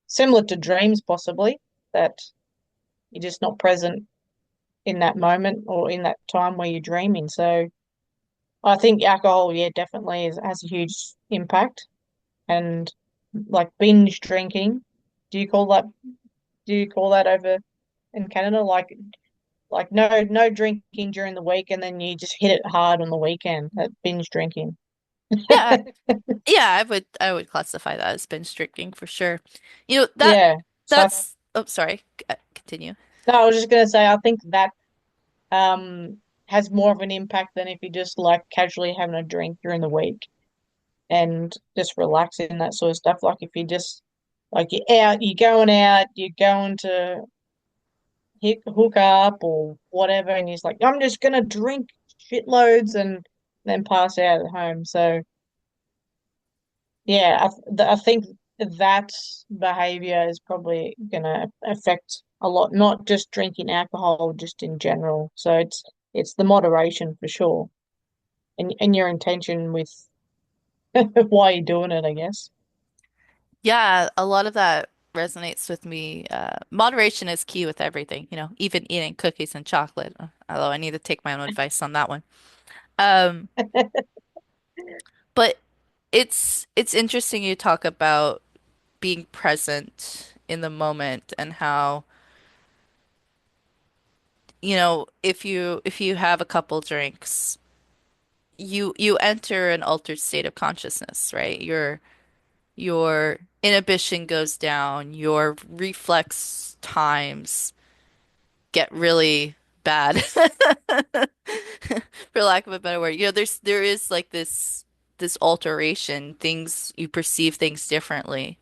similar to dreams, possibly, that you're just not present in that moment or in that time where you're dreaming. So I think alcohol, yeah, definitely has a huge impact. And like binge drinking, do you call that, over in Canada? Like no drinking during the week and then you just hit it hard on the weekend, that binge drinking. Yeah, yeah, I would classify that as binge drinking for sure. You know, that Yeah. So that's oh sorry, continue. no, I was just gonna say I think that has more of an impact than if you just like casually having a drink during the week and just relaxing that sort of stuff. Like if you just like you're going to hook up or whatever, and you're just like, I'm just gonna drink shitloads and then pass out at home. So yeah, I think that behavior is probably going to affect a lot, not just drinking alcohol, just in general. So it's the moderation for sure, and your intention with why you're doing it, I guess. Yeah, a lot of that resonates with me. Moderation is key with everything, even eating cookies and chocolate. Although I need to take my own advice on that one. Um, but it's interesting you talk about being present in the moment and how, if you have a couple drinks, you enter an altered state of consciousness, right? Your inhibition goes down, your reflex times get really bad, for lack of a better word. There is like this alteration, things you perceive things differently.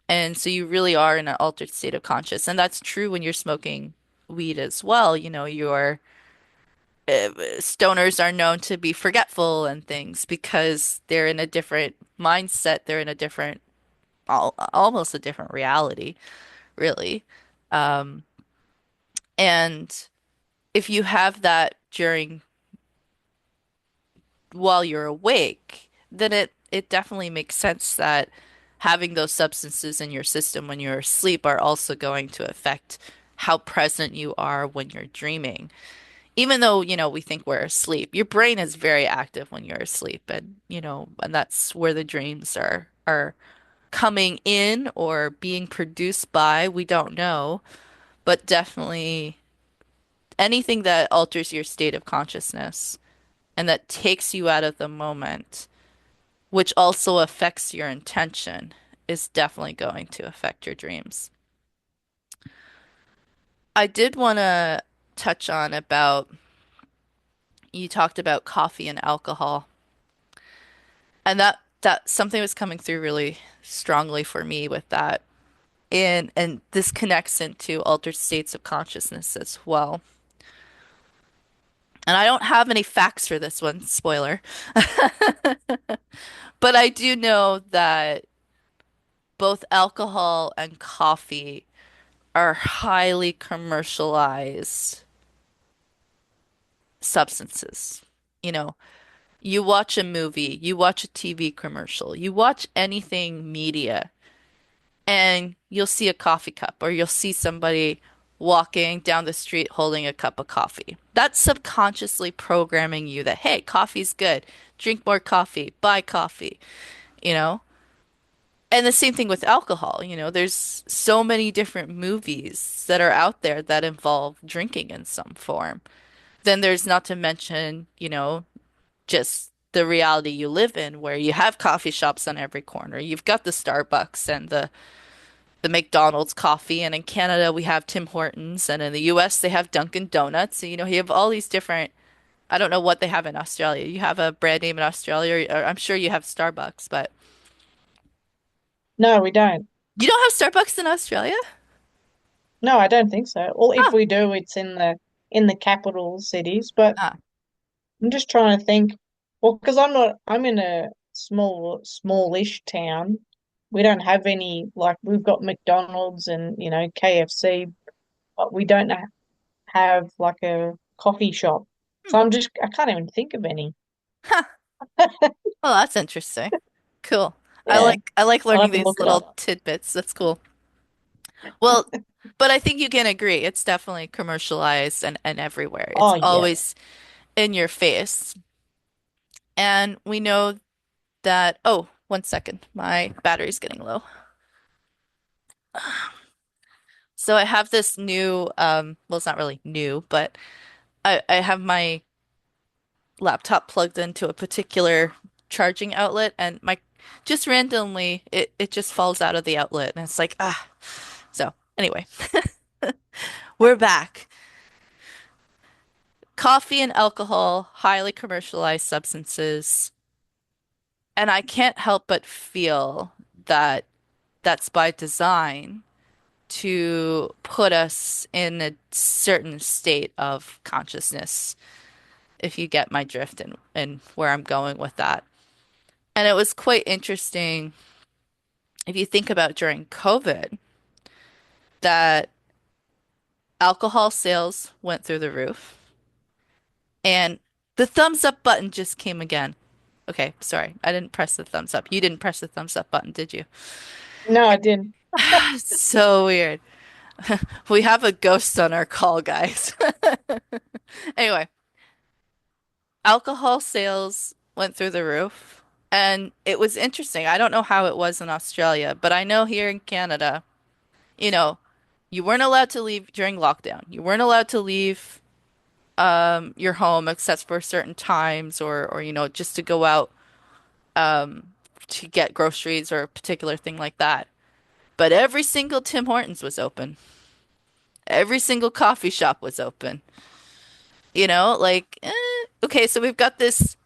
And so you really are in an altered state of conscious. And that's true when you're smoking weed as well. Your stoners are known to be forgetful and things because they're in a different mindset. They're in a different, almost a different reality, really. Um, and if you have that during while you're awake, then it definitely makes sense that having those substances in your system when you're asleep are also going to affect how present you are when you're dreaming. Even though, we think we're asleep, your brain is very active when you're asleep, and that's where the dreams are coming in or being produced by, we don't know, but definitely anything that alters your state of consciousness and that takes you out of the moment, which also affects your intention, is definitely going to affect your dreams. I did want to touch on about you talked about coffee and alcohol, and that something was coming through really strongly for me with that. And this connects into altered states of consciousness as well. And I don't have any facts for this one, spoiler. But I do know that both alcohol and coffee are highly commercialized substances. You know, you watch a movie, you watch a TV commercial, you watch anything media, and you'll see a coffee cup or you'll see somebody walking down the street holding a cup of coffee. That's subconsciously programming you that, hey, coffee's good. Drink more coffee, buy coffee, you know? And the same thing with alcohol, there's so many different movies that are out there that involve drinking in some form. Then there's not to mention, just the reality you live in where you have coffee shops on every corner. You've got the Starbucks and the McDonald's coffee, and in Canada we have Tim Hortons, and in the US they have Dunkin' Donuts. So, you have all these different, I don't know what they have in Australia. You have a brand name in Australia, or I'm sure you have Starbucks, but No, we don't. you don't have Starbucks in Australia? No, I don't think so. Or if Huh. we do, it's in the capital cities. But Ah. I'm just trying to think. Well, because I'm in a smallish town. We don't have any, like, we've got McDonald's and, KFC, but we don't have like a coffee shop. Hmm. So I can't even think of any. Huh. Oh, that's interesting. Cool. I Yeah, like I like I'll learning have to these look it little up. tidbits. That's cool. Well, but I think you can agree. It's definitely commercialized and everywhere. It's Oh, yeah. always in your face. And we know that, oh, 1 second. My battery's getting low. So I have this new, well, it's not really new, but I have my laptop plugged into a particular charging outlet and my just randomly it just falls out of the outlet and it's like so anyway, we're back. Coffee and alcohol, highly commercialized substances, and I can't help but feel that that's by design to put us in a certain state of consciousness, if you get my drift and where I'm going with that. And it was quite interesting if you think about during COVID that alcohol sales went through the roof and the thumbs up button just came again. Okay, sorry. I didn't press the thumbs up. You didn't press the thumbs up button, did you? No, I didn't. So weird. We have a ghost on our call, guys. Anyway, alcohol sales went through the roof, and it was interesting. I don't know how it was in Australia, but I know here in Canada, you know, you weren't allowed to leave during lockdown. You weren't allowed to leave your home except for certain times or just to go out to get groceries or a particular thing like that. But every single Tim Hortons was open. Every single coffee shop was open. Okay, so we've got this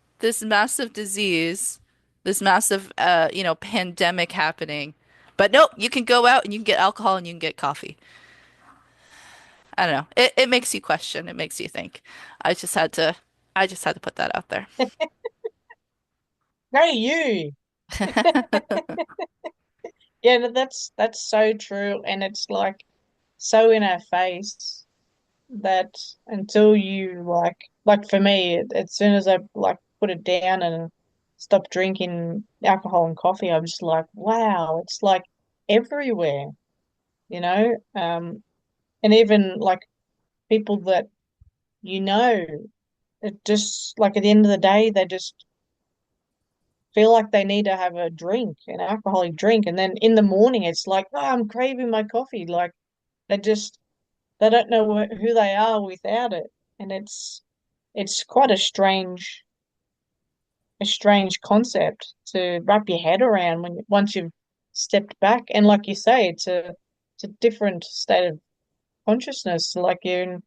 massive disease, this massive pandemic happening. But nope, you can go out and you can get alcohol and you can get coffee. I don't know. It makes you question. It makes you think. I just had to I just had to put that out there. Hey, you. Yeah, that's so true, and it's like so in our face that until you like for me, as soon as I like put it down and stop drinking alcohol and coffee, I'm just like, wow, it's like everywhere, you know? And even like people that you know, it just like at the end of the day, they just feel like they need to have a drink, an alcoholic drink, and then in the morning it's like, oh, I'm craving my coffee. Like they just they don't know who they are without it, and it's quite a strange concept to wrap your head around when once you've stepped back. And like you say, it's a different state of consciousness. Like you,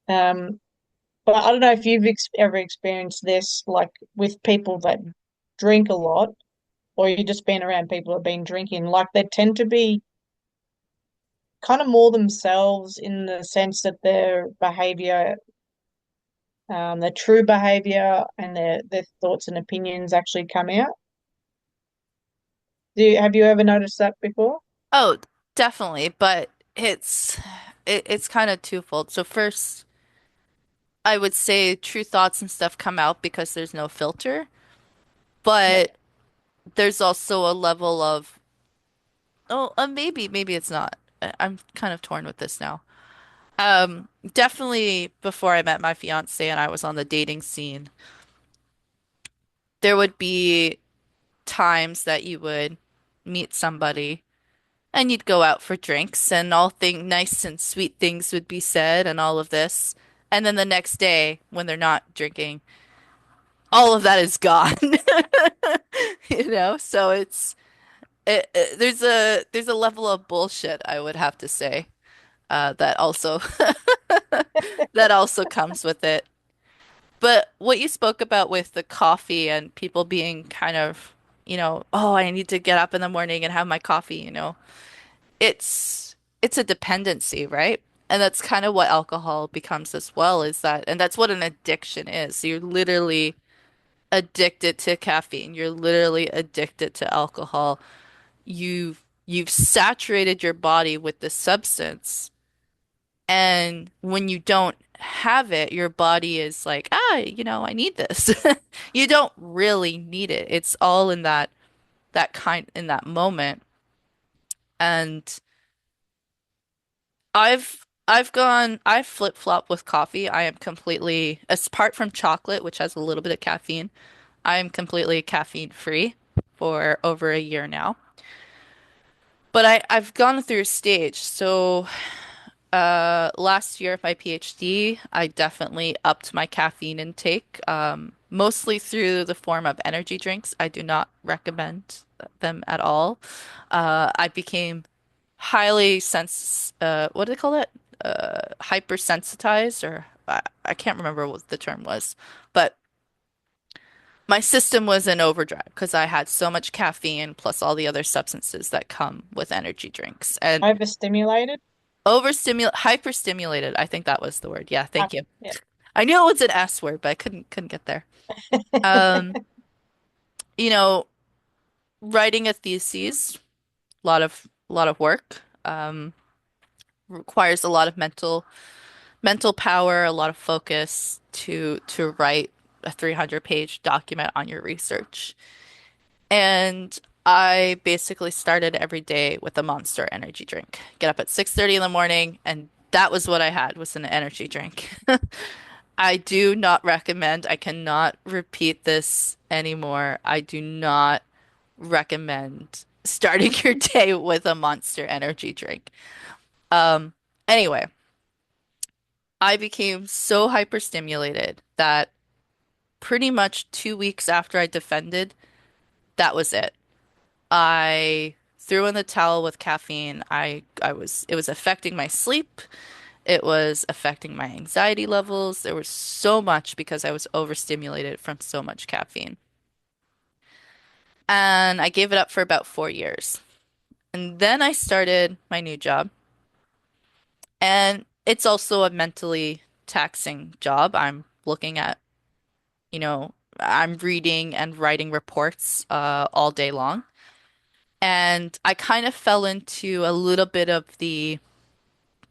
but I don't know if you've ever experienced this, like with people that drink a lot, or you've just been around people that have been drinking. Like they tend to be kind of more themselves in the sense that their behavior, their true behavior, and their thoughts and opinions actually come out. Have you ever noticed that before? Oh, definitely, but it's kind of twofold. So first, I would say true thoughts and stuff come out because there's no filter, Yeah. but there's also a level of maybe it's not. I'm kind of torn with this now. Definitely before I met my fiance and I was on the dating scene, there would be times that you would meet somebody and you'd go out for drinks and all thing nice and sweet things would be said and all of this. And then the next day when they're not drinking, all of that is gone. So there's a level of bullshit I would have to say that also that also comes with it. But what you spoke about with the coffee and people being kind of, oh, I need to get up in the morning and have my coffee. It's a dependency, right? And that's kind of what alcohol becomes as well, is that, and that's what an addiction is. You're literally addicted to caffeine. You're literally addicted to alcohol. You've saturated your body with the substance. And when you don't have it, your body is like, I need this. You don't really need it. It's all in in that moment. And I've flip-flop with coffee. I am completely, apart from chocolate, which has a little bit of caffeine, I am completely caffeine free for over a year now. But I've gone through a stage. So last year of my PhD, I definitely upped my caffeine intake, mostly through the form of energy drinks. I do not recommend them at all. I became what do they call it? Hypersensitized, or I can't remember what the term was, but my system was in overdrive because I had so much caffeine plus all the other substances that come with energy drinks and Overstimulated? hyperstimulated. I think that was the word. Yeah, thank Okay. you. Yeah. I knew it was an S word, but I couldn't get there. Um, you know, writing a thesis, a lot of work, requires a lot of mental power, a lot of focus to write a 300-page document on your research. And I basically started every day with a Monster energy drink. Get up at 6:30 in the morning, and that was what I had was an energy drink. I do not recommend, I cannot repeat this anymore. I do not recommend starting your day with a Monster energy drink. Um, anyway, I became so hyperstimulated that pretty much 2 weeks after I defended, that was it. I threw in the towel with caffeine. It was affecting my sleep. It was affecting my anxiety levels. There was so much because I was overstimulated from so much caffeine. And I gave it up for about 4 years. And then I started my new job. And it's also a mentally taxing job. I'm looking at, you know, I'm reading and writing reports all day long. And I kind of fell into a little bit of the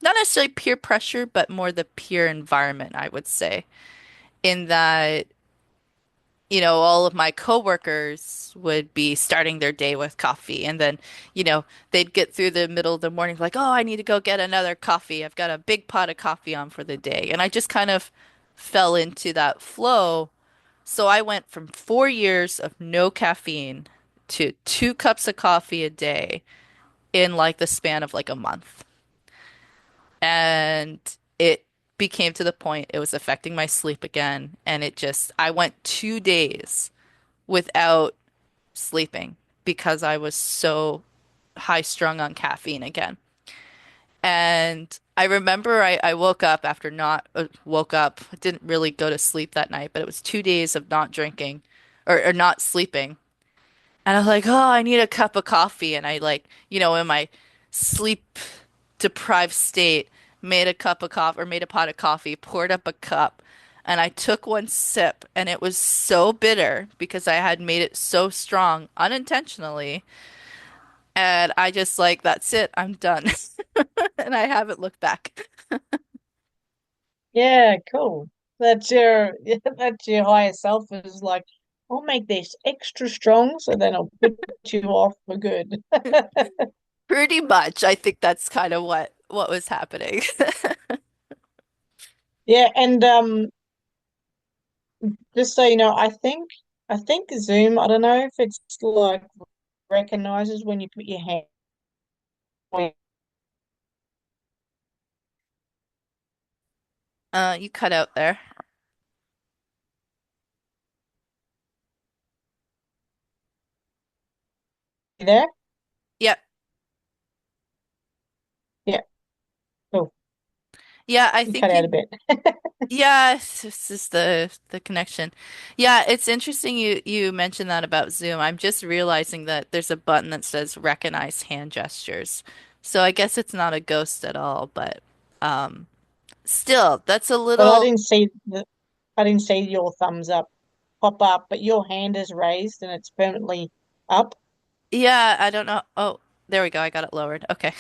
not necessarily peer pressure, but more the peer environment, I would say, in that, all of my coworkers would be starting their day with coffee, and then, they'd get through the middle of the morning like, "Oh, I need to go get another coffee. I've got a big pot of coffee on for the day." And I just kind of fell into that flow. So I went from 4 years of no caffeine to 2 cups of coffee a day in like the span of like a month. And it became to the point it was affecting my sleep again. And I went 2 days without sleeping because I was so high strung on caffeine again. And I remember I woke up after not woke up, didn't really go to sleep that night, but it was 2 days of not drinking or not sleeping. And I was like, oh, I need a cup of coffee. And I like, in my sleep deprived state, made a cup of coffee or made a pot of coffee, poured up a cup, and I took one sip, and it was so bitter because I had made it so strong unintentionally. And I just like, that's it, I'm done. And I haven't looked back. Yeah, cool. That's your that's your higher self is like, I'll make this extra strong so then I'll put you off for good. Pretty much, I think that's kind of what was happening. Yeah, and just so you know, I think Zoom, I don't know if it's like recognizes when you put your hand You cut out there. there. Yep. Yeah, cool. Yeah, I You think cut out a you bit. Yeah, it's just the connection. Yeah, it's interesting you mentioned that about Zoom. I'm just realizing that there's a button that says recognize hand gestures. So I guess it's not a ghost at all, but um still, that's a But little I didn't see your thumbs up pop up, but your hand is raised and it's permanently up. yeah, I don't know. Oh, there we go. I got it lowered. Okay.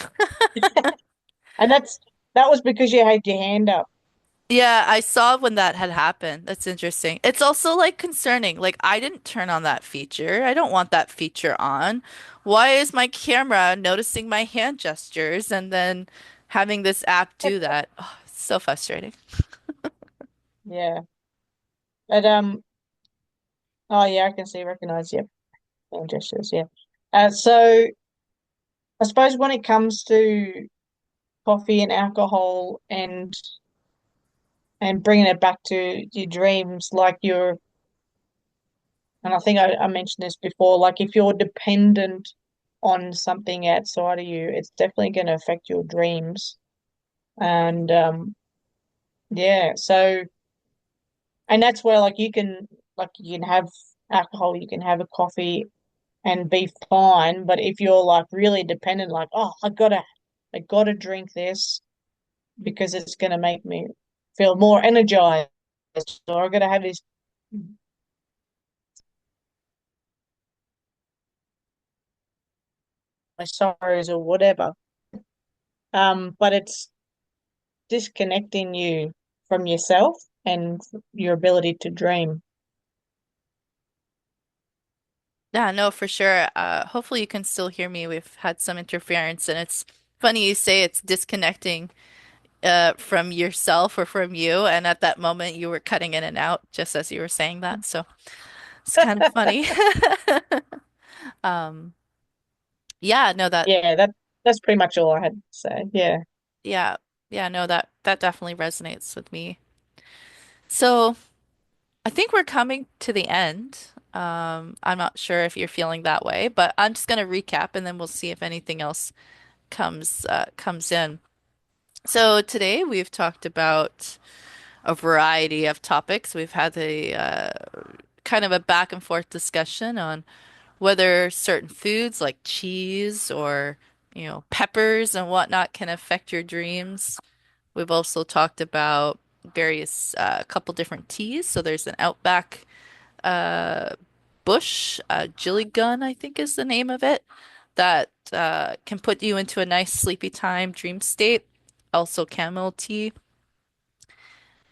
And that was because you had your hand up. Yeah, I saw when that had happened. That's interesting. It's also like concerning. Like I didn't turn on that feature. I don't want that feature on. Why is my camera noticing my hand gestures and then having this app do that? Oh, it's so frustrating. Yeah. But oh yeah, I can see recognize, yep, hand gestures, yeah. So I suppose when it comes to coffee and alcohol and bringing it back to your dreams, like you're, and I think I mentioned this before, like if you're dependent on something outside of you, it's definitely going to affect your dreams. And yeah, so and that's where like you can have alcohol, you can have a coffee and be fine. But if you're like really dependent, like, oh, I gotta drink this because it's gonna make me feel more energized, or I gotta have this. sorrows or whatever. But it's disconnecting you from yourself and your ability to dream. Yeah, no, for sure. Hopefully you can still hear me. We've had some interference, and it's funny you say it's disconnecting from yourself or from you, and at that moment you were cutting in and out just as you were saying that. So it's kind of funny. Um, yeah, no, that Yeah, that's pretty much all I had to say. Yeah. yeah, yeah, no, that definitely resonates with me. So I think we're coming to the end. I'm not sure if you're feeling that way, but I'm just gonna recap and then we'll see if anything else comes in. So today we've talked about a variety of topics. We've had a kind of a back and forth discussion on whether certain foods like cheese or, peppers and whatnot can affect your dreams. We've also talked about various, couple different teas. So there's an Outback uh, bush, Jilly Gun, I think is the name of it, that can put you into a nice sleepy time dream state. Also chamomile tea.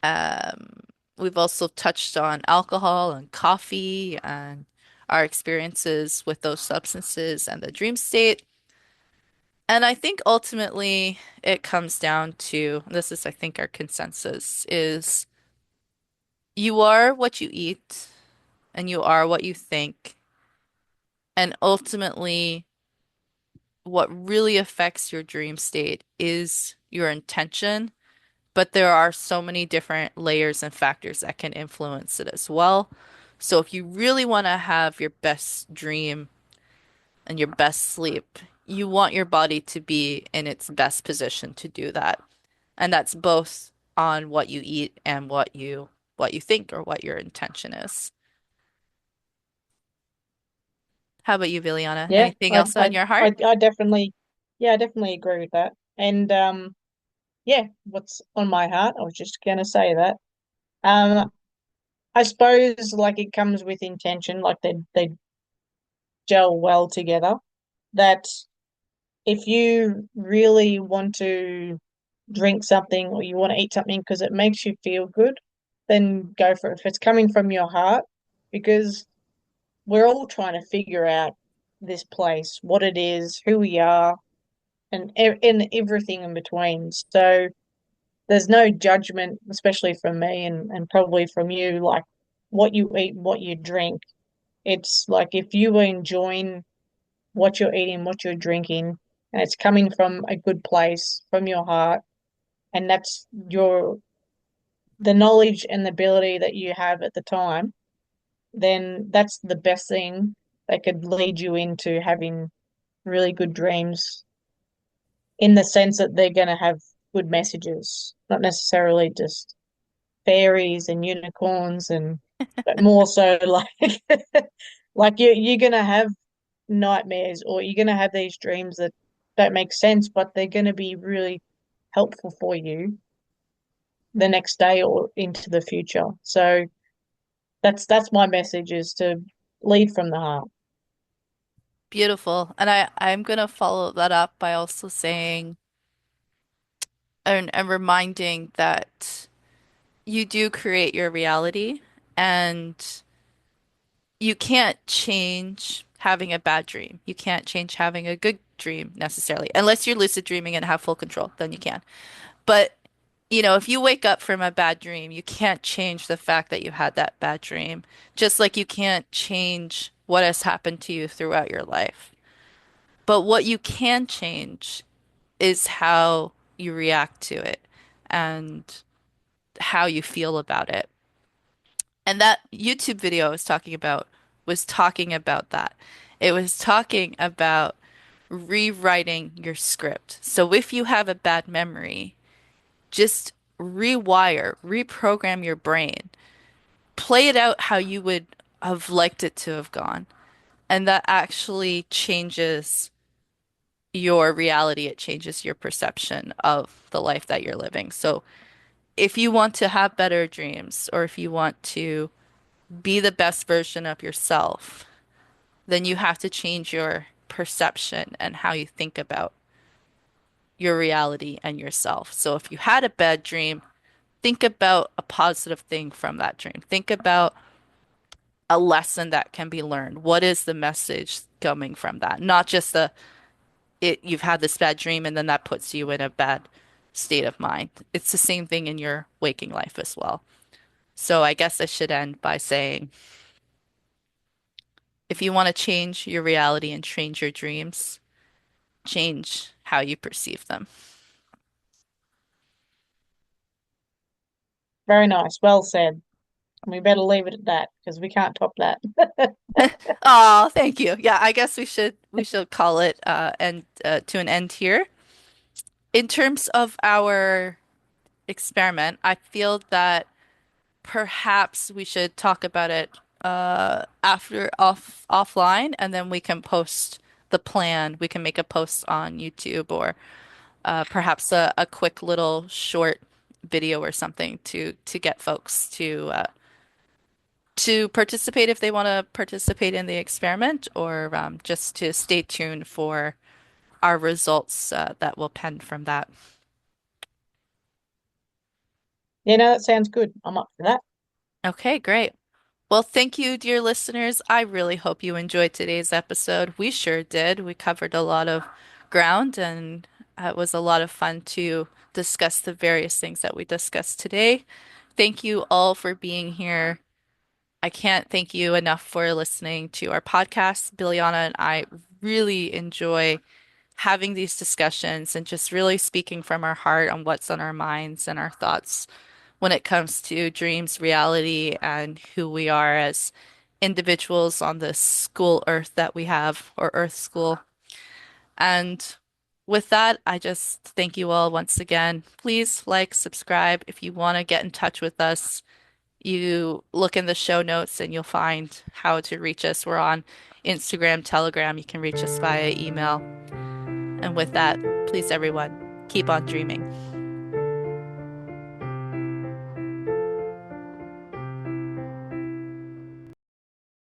Um, we've also touched on alcohol and coffee and our experiences with those substances and the dream state. And I think ultimately it comes down to, this is, I think, our consensus is you are what you eat and you are what you think. And ultimately, what really affects your dream state is your intention. But there are so many different layers and factors that can influence it as well. So if you really want to have your best dream and your best sleep, you want your body to be in its best position to do that. And that's both on what you eat and what you think or what your intention is. How about you, Biliana? Yeah, Anything else on your heart? I definitely, yeah, I definitely agree with that. And yeah, what's on my heart? I was just gonna say that. Um, I suppose like it comes with intention, like they gel well together. That if you really want to drink something or you want to eat something because it makes you feel good, then go for it. If it's coming from your heart, because we're all trying to figure out this place, what it is, who we are, and everything in between. So there's no judgment, especially from me and probably from you, like what you eat, what you drink. It's like if you are enjoying what you're eating, what you're drinking, and it's coming from a good place, from your heart, and that's your the knowledge and the ability that you have at the time, then that's the best thing that could lead you into having really good dreams in the sense that they're going to have good messages, not necessarily just fairies and unicorns and but more so like like you're going to have nightmares or you're going to have these dreams that don't make sense, but they're going to be really helpful for you the next day or into the future. So that's my message is to lead from the heart. Beautiful. And I'm gonna follow that up by also saying and reminding that you do create your reality and you can't change having a bad dream. You can't change having a good dream necessarily, unless you're lucid dreaming and have full control, then you can. But, if you wake up from a bad dream, you can't change the fact that you had that bad dream, just like you can't change what has happened to you throughout your life. But what you can change is how you react to it and how you feel about it. And that YouTube video I was talking about was talking about that. It was talking about rewriting your script. So if you have a bad memory, just reprogram your brain, play it out how you would have liked it to have gone. And that actually changes your reality. It changes your perception of the life that you're living. So if you want to have better dreams or if you want to be the best version of yourself, then you have to change your perception and how you think about your reality and yourself. So if you had a bad dream, think about a positive thing from that dream. Think about a lesson that can be learned. What is the message coming from that? Not just the it you've had this bad dream and then that puts you in a bad state of mind. It's the same thing in your waking life as well. So I guess I should end by saying if you want to change your reality and change your dreams, change how you perceive them. Very nice. Well said. And we better leave it at that because we can't top that. Oh, thank you. Yeah, I guess we should call it end to an end here. In terms of our experiment, I feel that perhaps we should talk about it after offline, and then we can post the plan. We can make a post on YouTube or perhaps a quick little short video or something to get folks to participate if they want to participate in the experiment, or just to stay tuned for our results that will pen from that. You know, that sounds good. I'm up for that. Okay, great. Well, thank you, dear listeners. I really hope you enjoyed today's episode. We sure did. We covered a lot of ground, and it was a lot of fun to discuss the various things that we discussed today. Thank you all for being here. I can't thank you enough for listening to our podcast. Biljana and I really enjoy having these discussions and just really speaking from our heart on what's on our minds and our thoughts when it comes to dreams, reality, and who we are as individuals on this school earth that we have, or earth school. And with that, I just thank you all once again. Please like, subscribe if you want to get in touch with us. You look in the show notes and you'll find how to reach us. We're on Instagram, Telegram. You can reach us via email. And with that, please, everyone, keep on dreaming.